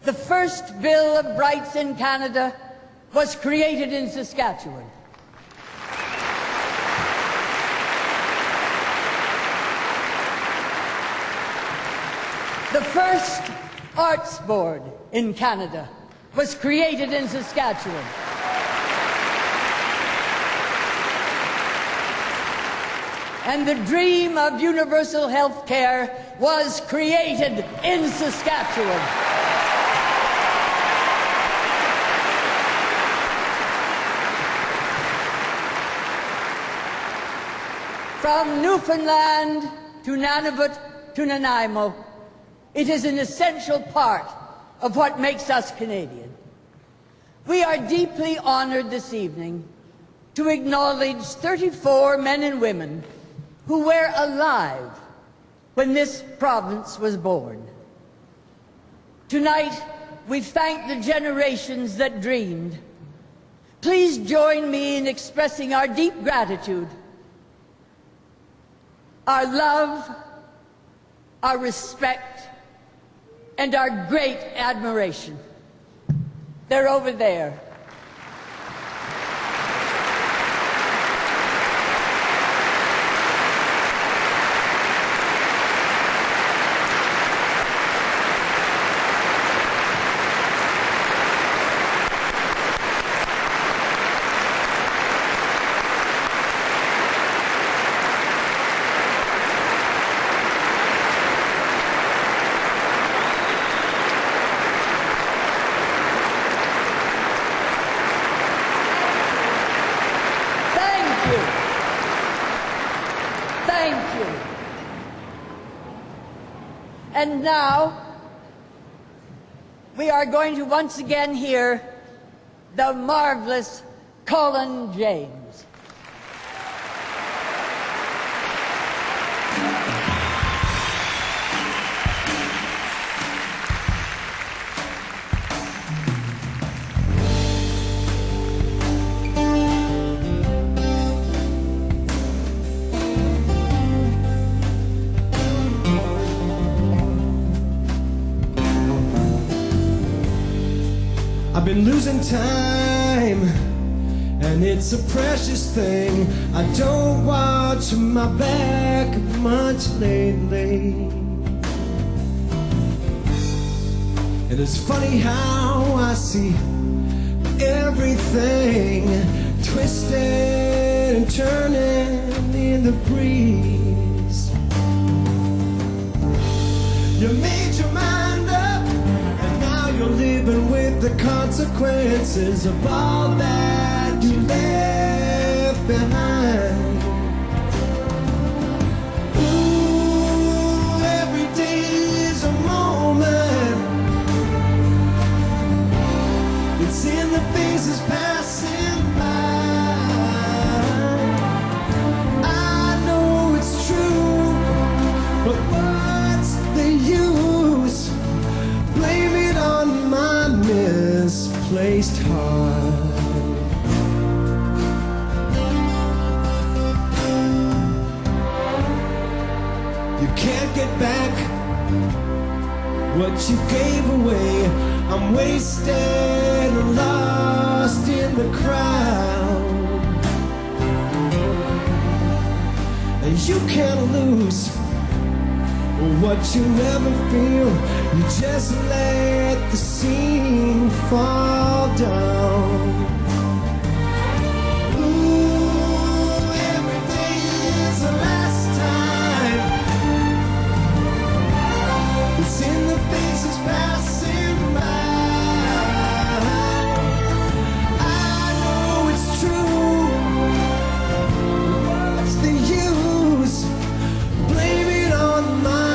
The first Bill of Rights in Canada was created in Saskatchewan. The first Arts Board in Canada was created in Saskatchewan. And the dream of universal health care was created in Saskatchewan. From Newfoundland to Nunavut to Nanaimo, it is an essential part of what makes us Canadian. We are deeply honored this evening to acknowledge 34 men and women who were alive when this province was born. Tonight, we thank the generations that dreamed. Please join me in expressing our deep gratitude, our love, our respect, and our great admiration. They're over there. And now, we are going to once again hear the marvelous Colin James. I've been losing time, and it's a precious thing. I don't watch my back much lately. And it's funny how I see everything twisting and turning in the breeze. You made your mind up, and now you're living with the consequences. consequences of all that you left behind. Ooh, every day is a moment. It's in the faces passing by. I know it's true, but what's the use? Blame it on my misplaced heart. You can't get back what you gave away. I'm wasted, lost in the crowd. And you can't lose what you never feel. You just let the scene fall down. Ooh, every day is the last time. It's in the faces passing by. I know it's true. What's the use? Blame it on my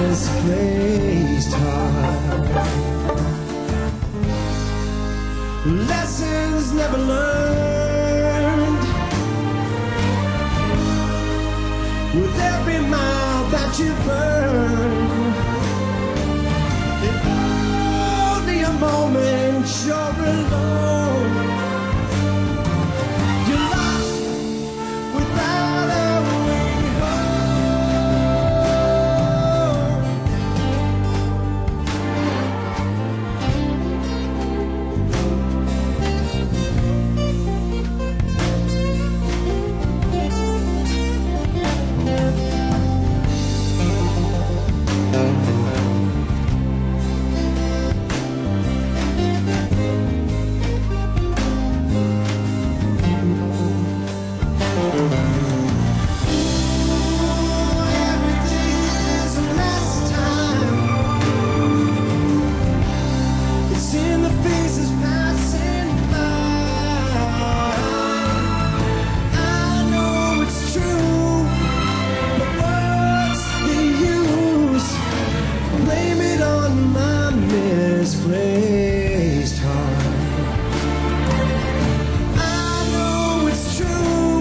misplaced heart. Lessons never learned. With every mile that you burn, in only a moment you're alone. You're lost without a way home. Every day is the last time. It's in the faces passing by. I know it's true, but what's the use? Blame it on my misplaced heart. I know it's true.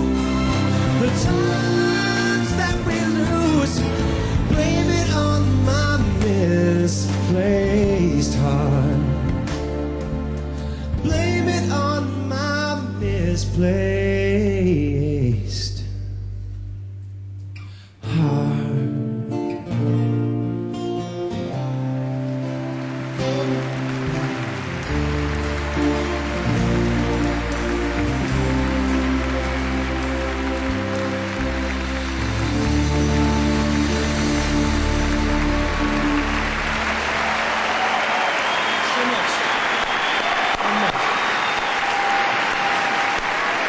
The times that we lose, blame it on my misplaced heart. Blame it on my misplaced heart.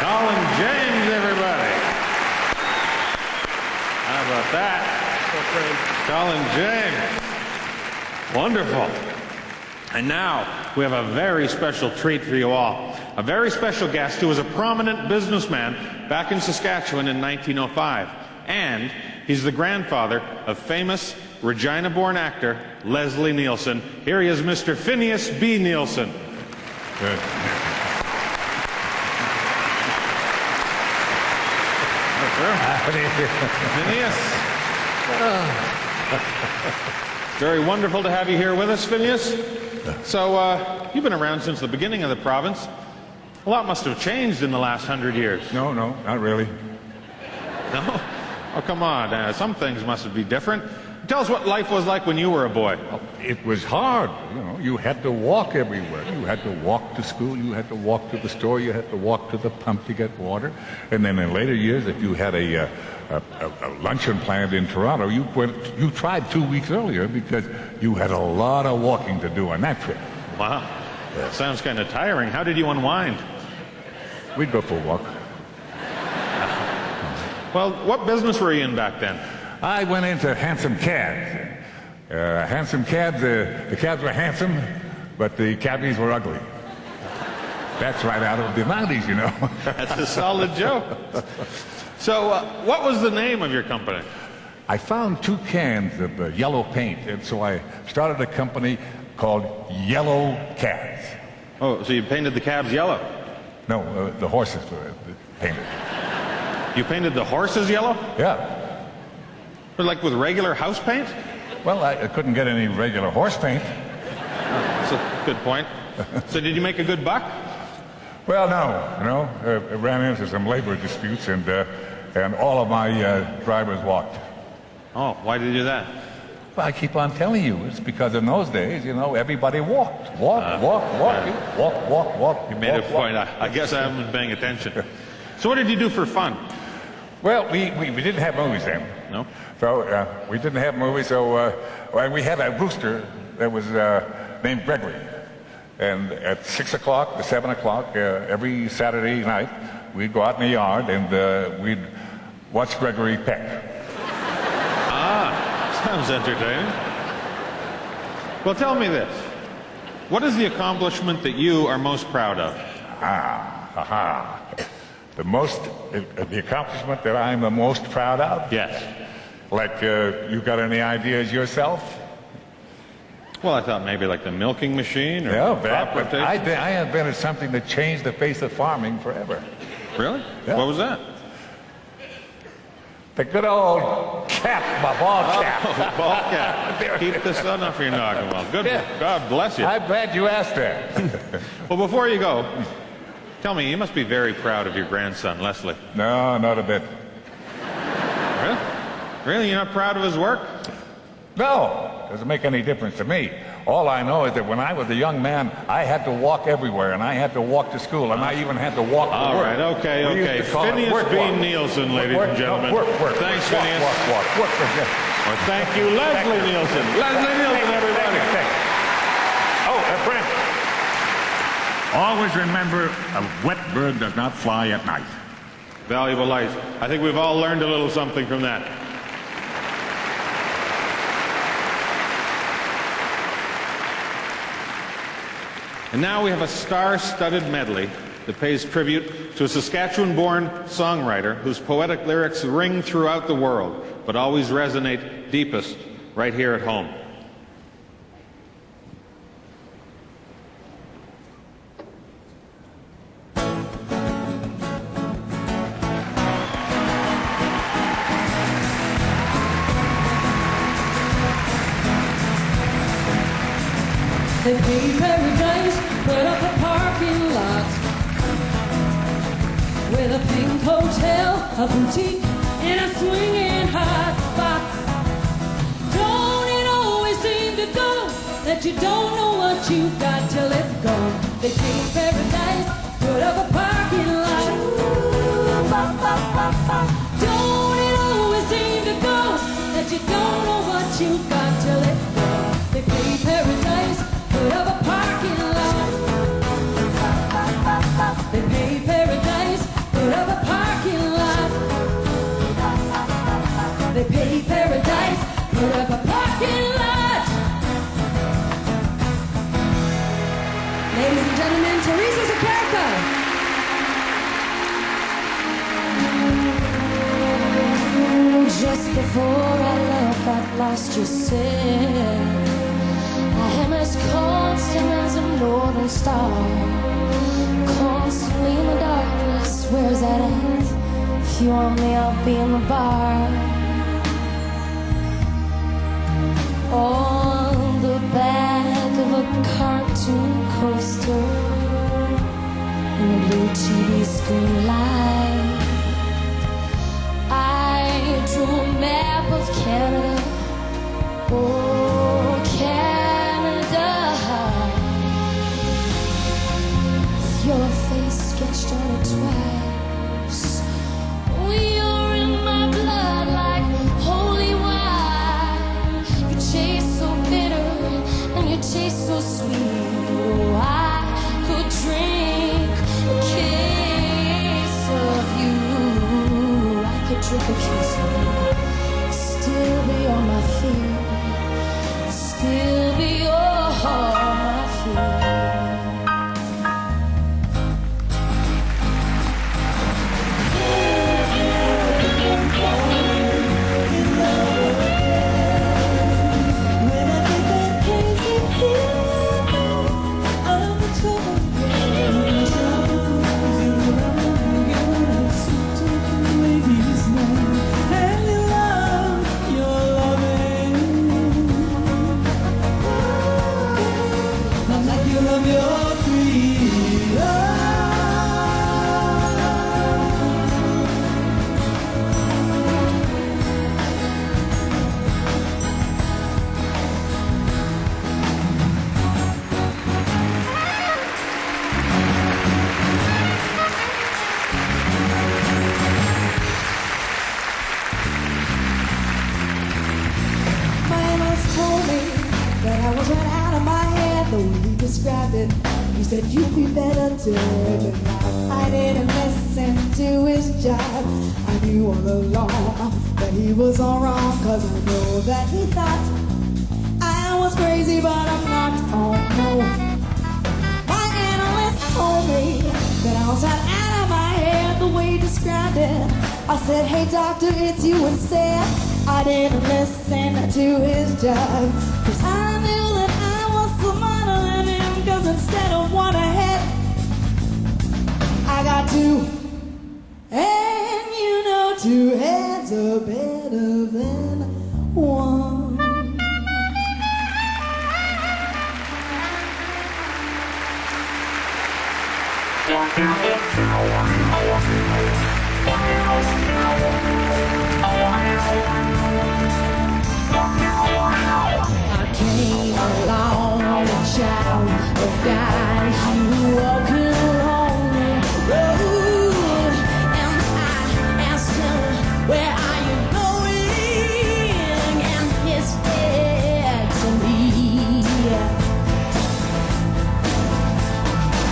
Colin James, everybody. How about that? Colin James. Wonderful. And now we have a very special treat for you all. A very special guest who was a prominent businessman back in Saskatchewan in 1905. And he's the grandfather of famous Regina-born actor Leslie Nielsen. Here he is, Mr. Phineas B. Nielsen. Good. Phineas. Very wonderful to have you here with us, Phineas. So, you've been around since the beginning of the province. A lot must have changed in the last 100 years. No, not really. No? Oh, come on. Some things must be different. Tell us what life was like when you were a boy. It was hard. You know, you had to walk everywhere. You had to walk to school. You had to walk to the store. You had to walk to the pump to get water. And then in later years, if you had a luncheon planned in Toronto, you tried 2 weeks earlier because you had a lot of walking to do on that trip. Wow. That sounds kind of tiring. How did you unwind? We'd go for a walk. Well, what business were you in back then? I went into hansom cabs. Hansom cabs, the cabs were handsome, but the cabbies were ugly. That's right out of the 90s, you know. That's a solid joke. So, what was the name of your company? I found 2 cans of yellow paint, and so I started a company called Yellow Cabs. Oh, so you painted the cabs yellow? No, the horses were painted. You painted the horses yellow? Yeah. But like with regular house paint? Well, I couldn't get any regular horse paint. That's a good point. So did you make a good buck? Well, no, I ran into some labor disputes, and all of my drivers walked. Oh, why did you do that? Well, I keep on telling you, it's because in those days, everybody walked. Walk. You made a point. I guess I haven't been paying attention. So what did you do for fun? Well, we didn't have movies then. No? So we didn't have movies, so we had a rooster that was named Gregory. And at 6 o'clock to 7 o'clock every Saturday night, we'd go out in the yard and we'd watch Gregory peck. Sounds entertaining. Well, tell me this. What is the accomplishment that you are most proud of? The accomplishment that I'm the most proud of? Yes. Like, you got any ideas yourself? Well, I thought maybe like the milking machine or crop but rotation. I invented something that changed the face of farming forever. Really? Yeah. What was that? The good old cap, my ball cap. Ball cap. Keep the sun off your noggin. Well, good. Yeah. God bless you. I'm glad you asked that. Well, before you go, tell me, you must be very proud of your grandson, Leslie. No, not a bit. Really? Really? You're not proud of his work? No, doesn't make any difference to me. All I know is that when I was a young man, I had to walk everywhere, and I had to walk to school, and I even had to walk to work. All right, okay. Phineas Nielsen, ladies and gentlemen. Thanks, Phineas. Work. Well, thank you, Leslie Nielsen. Leslie Nielsen, everybody. Oh, Brent. Always remember, a wet bird does not fly at night. Valuable life. I think we've all learned a little something from that. And now we have a star-studded medley that pays tribute to a Saskatchewan-born songwriter whose poetic lyrics ring throughout the world, but always resonate deepest right here at home. They pay paradise, put up a parking lot with a pink hotel, a boutique, and a swinging hot spot. Don't it always seem to go that you don't know what you got till it's gone? They pay paradise, put up a parking lot. Don't it always seem to go that you don't know what you got till it's gone? They pay paradise. Put up a parking lot. They pay paradise. Put up a parking lot. They pay paradise. Put up a parking lot. Ladies and gentlemen, Teresa Zakerka. Just before our love got lost, you said I am as constant as a northern star, constantly in the darkness. Where's that at? If you want me, I'll be in the bar. On the back of a cartoon coaster, in a blue TV screen light, I drew a map of Canada. Oh, Canada, with your face sketched on it twice. Oh, you're in my blood like holy wine. You taste so bitter and you taste so sweet. Oh, I could drink a case of you. I could drink a case of you, still be on my feet. Still be all my fear. described it. He said, you'd be better dead. I didn't listen to his jive. I knew all along that he was all wrong, cause I know that he thought I was crazy, but I'm not. Oh no. My analyst told me that I was out of my head the way he described it. I said, hey doctor, it's you instead. I didn't listen to his jive, cause I knew that I was smarter than him, cause instead of one ahead, I got two. And you know, two heads are better than one. I came along the child of God, he walking along the road, and I asked him, where are you going? And he said to me,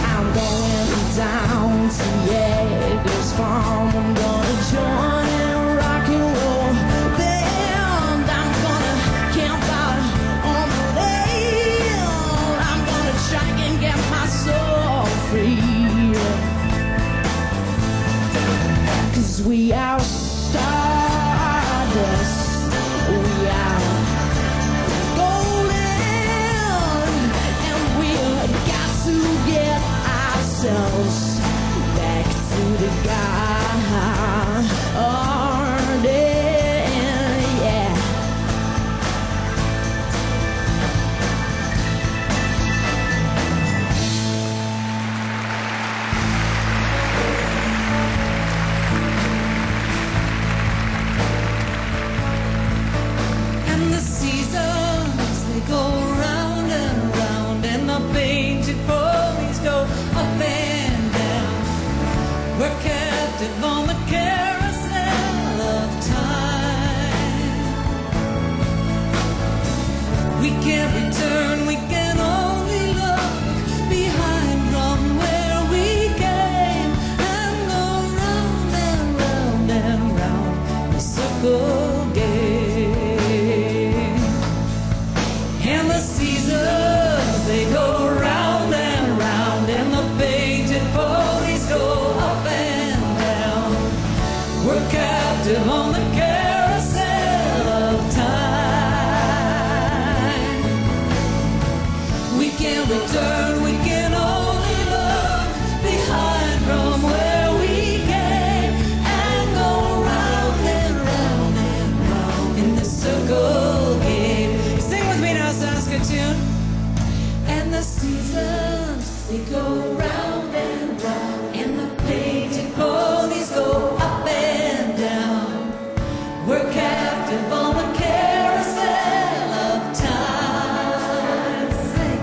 I'm going down to Yeager's farm. I'm gonna join in rock and roll band. I'm gonna camp out on the lake. I'm gonna try and get my soul free. Cause we are stardust. We are golden. And we've got to get ourselves back to the garden, yeah. And the seasons, they go round and round, and the painted ponies go up and down. We're captive on the carousel of time. We can't return, we can only look behind from where we came, and go round and round and round the circle game. And the seasons, they go round and round, and the painted ponies go up and down. We're captive on the carousel of time. We can't return, we can only look behind from where we came, and go round and round and round in the circle game. Sing with me now, Saskatoon. And the seasons, they go round and round, and the painted ponies go up and down. We're captive on the carousel of time. Sing.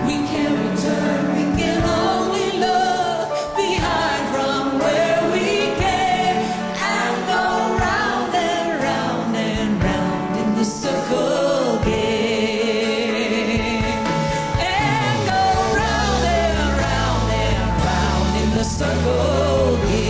We can't return, we can only look behind from where we came, and go round and round and round in the circle game. And go round and round and round in the circle game.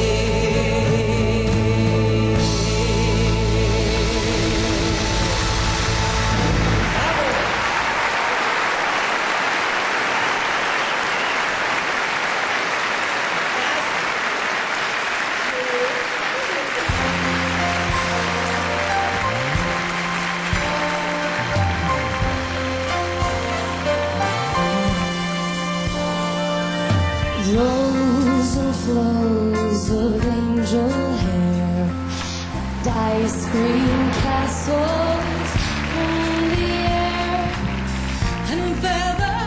Flows and flows of angel hair, and ice cream castles in the air, And feather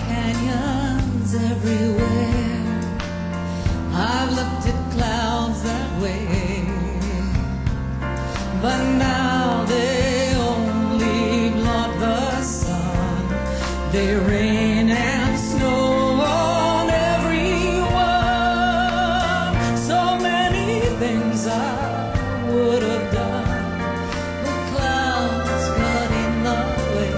canyons everywhere. I've looked at clouds that way, but now they only blot the sun. They rain and snow on everyone. So many things I would have done, but clouds got in the way.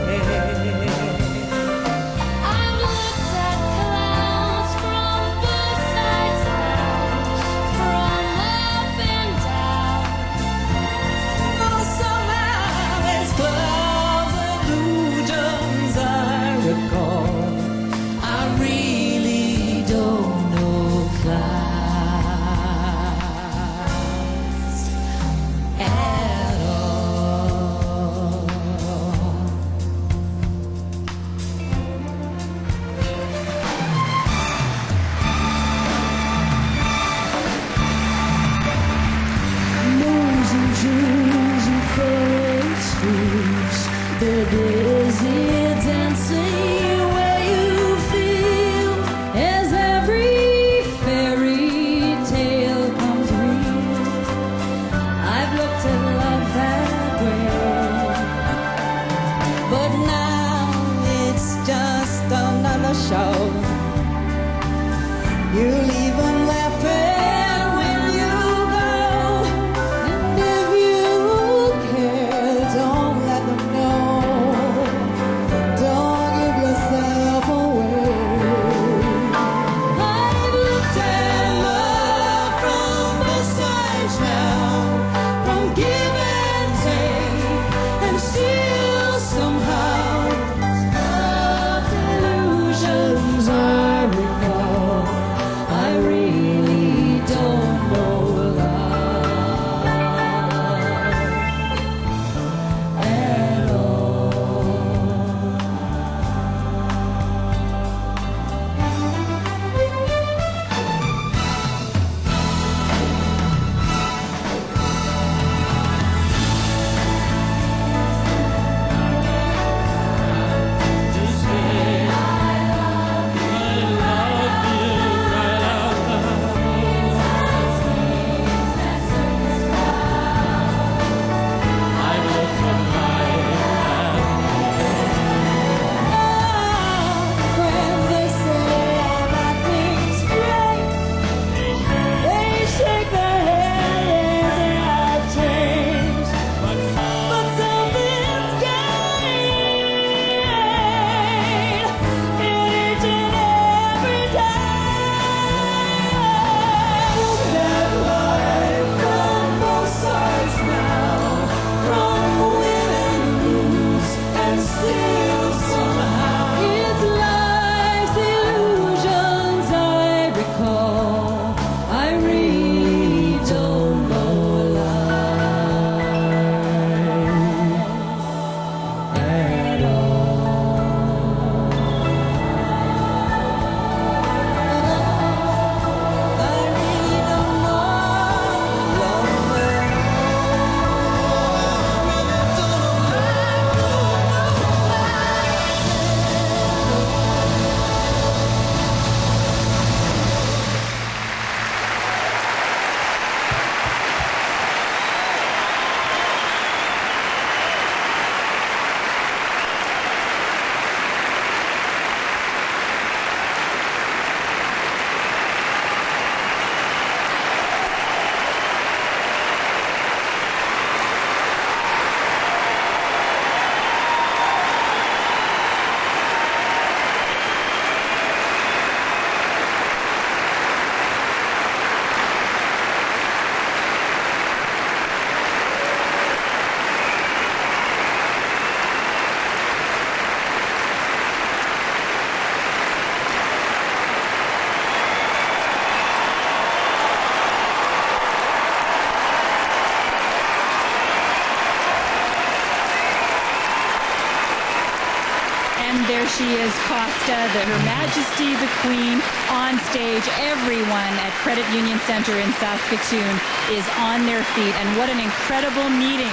she is, Costa, Her Majesty the Queen on stage. Everyone at Credit Union Center in Saskatoon is on their feet, and what an incredible meeting.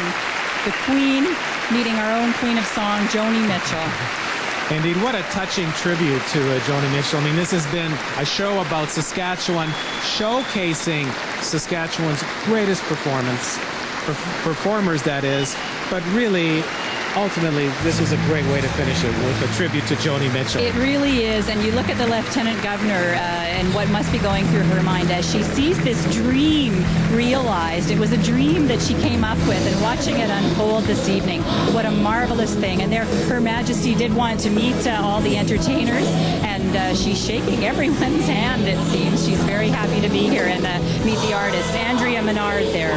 The Queen meeting our own Queen of Song, Joni Mitchell. Indeed, what a touching tribute to Joni Mitchell. I mean, this has been a show about Saskatchewan, showcasing Saskatchewan's greatest performers, that is, but really, ultimately, this was a great way to finish it with a tribute to Joni Mitchell. It really is, and you look at the Lieutenant Governor and what must be going through her mind as she sees this dream realized. It was a dream that she came up with, and watching it unfold this evening, what a marvelous thing. And there, Her Majesty did want to meet all the entertainers, and she's shaking everyone's hand, it seems. She's very happy to be here and meet the artists. Andrea Menard there.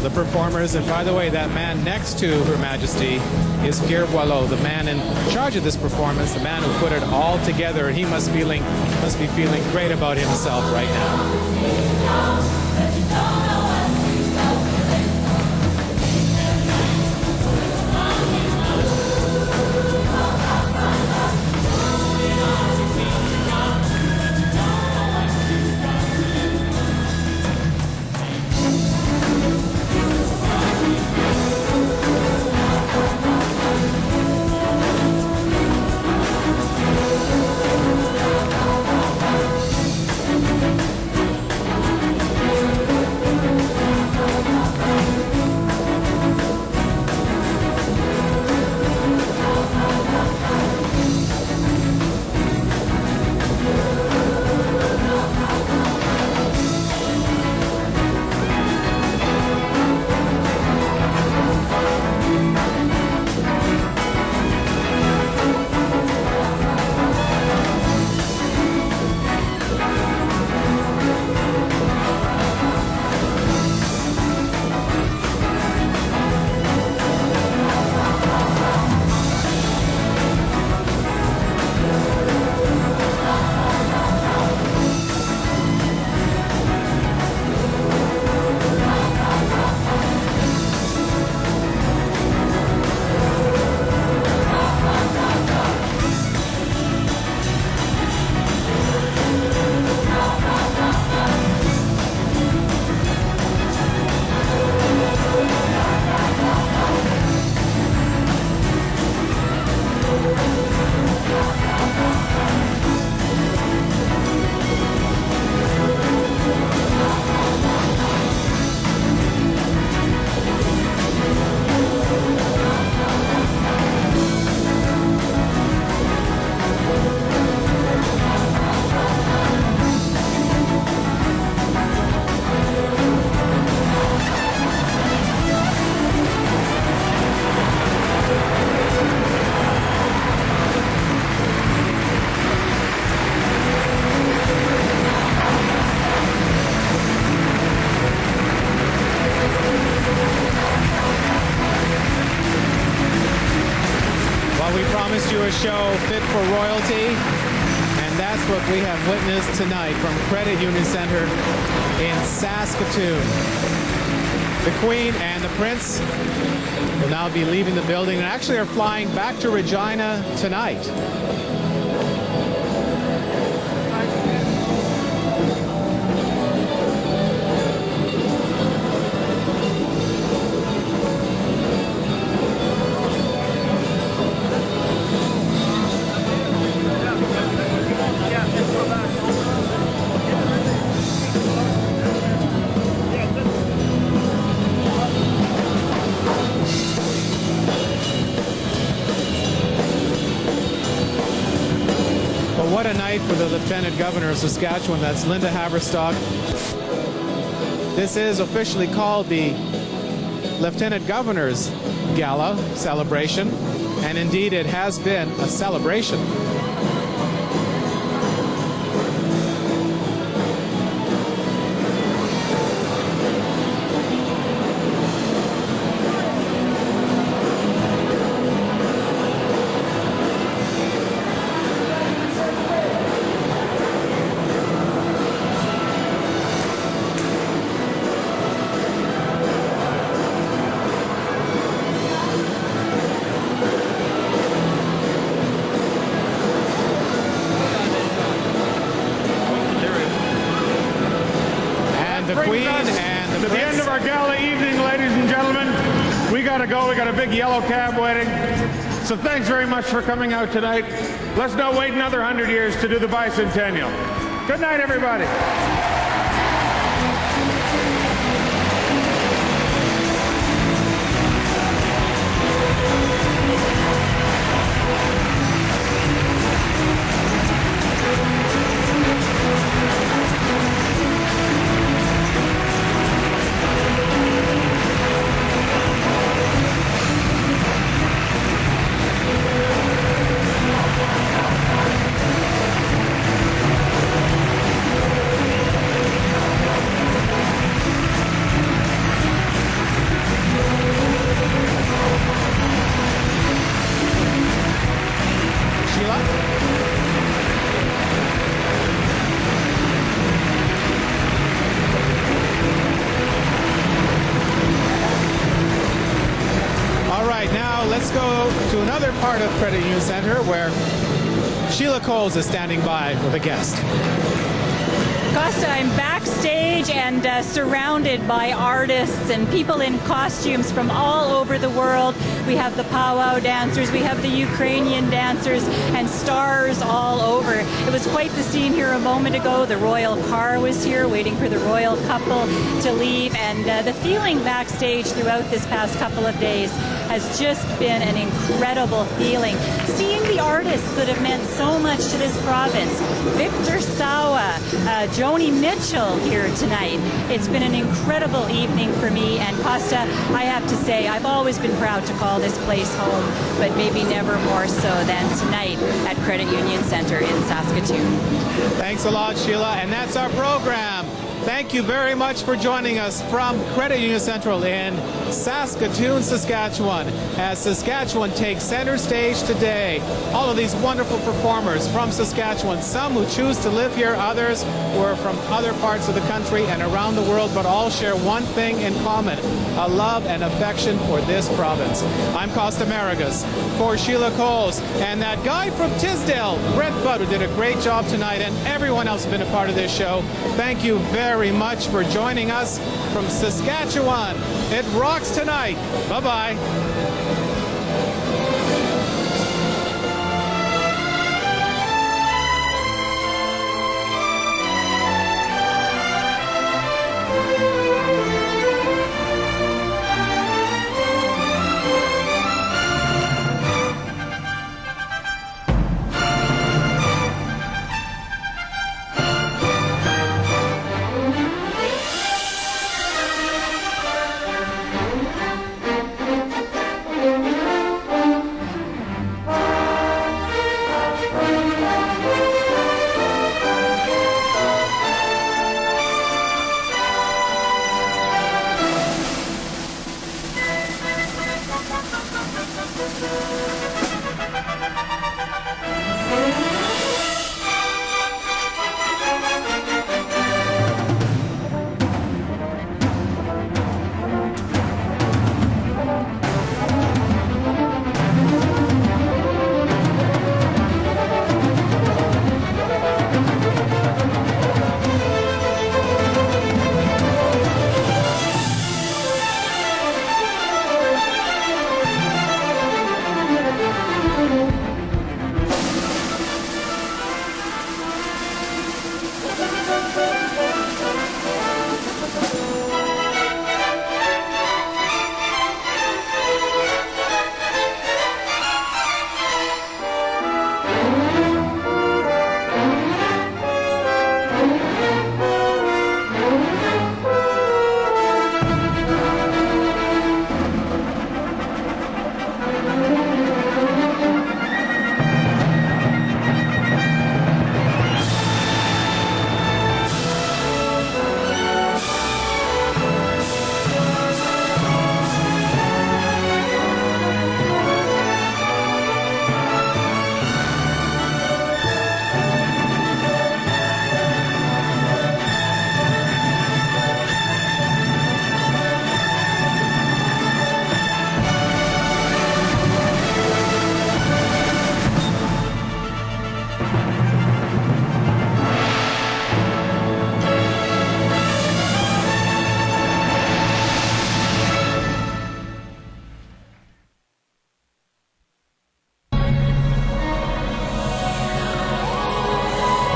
The performers, and by the way, that man next to Her Majesty is Pierre Boileau, the man in charge of this performance, the man who put it all together, and he must be feeling great about himself right now. A show fit for royalty, and that's what we have witnessed tonight from Credit Union Center in Saskatoon. The Queen and the Prince will now be leaving the building and actually are flying back to Regina tonight. tonight for the Lieutenant Governor of Saskatchewan. That's Linda Haverstock. This is officially called the Lieutenant Governor's Gala celebration, and indeed it has been a celebration. Yellow cab waiting. So thanks very much for coming out tonight. Let's not wait another 100 years to do the bicentennial. Good night, everybody. Part of Credit Union Center where Sheila Coles is standing by with a guest. Costa, I'm backstage and surrounded by artists and people in costumes from all over the world. We have the powwow dancers, we have the Ukrainian dancers, and stars all over. It was quite the scene here a moment ago. The royal car was here waiting for the royal couple to leave, and the feeling backstage throughout this past couple of days has just been an incredible feeling. Seeing the artists that have meant so much to this province, Victor Sawa, Joni Mitchell here tonight. It's been an incredible evening for me, and Costa, I have to say, I've always been proud to call this place home, but maybe never more so than tonight at Credit Union Center in Saskatoon. Thanks a lot, Sheila, and that's our program. Thank you very much for joining us from Credit Union Central in Saskatoon, Saskatchewan, as Saskatchewan takes center stage today. All of these wonderful performers from Saskatchewan, some who choose to live here, others who are from other parts of the country and around the world, but all share one thing in common, a love and affection for this province. I'm Costa Marigas for Sheila Coles and that guy from Tisdale, Brett Budd, who did a great job tonight, and everyone else who's been a part of this show. Thank you very much for joining us from Saskatchewan. It rocks tonight. Bye-bye.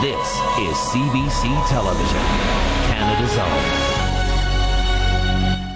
This is CBC Television, Canada's own.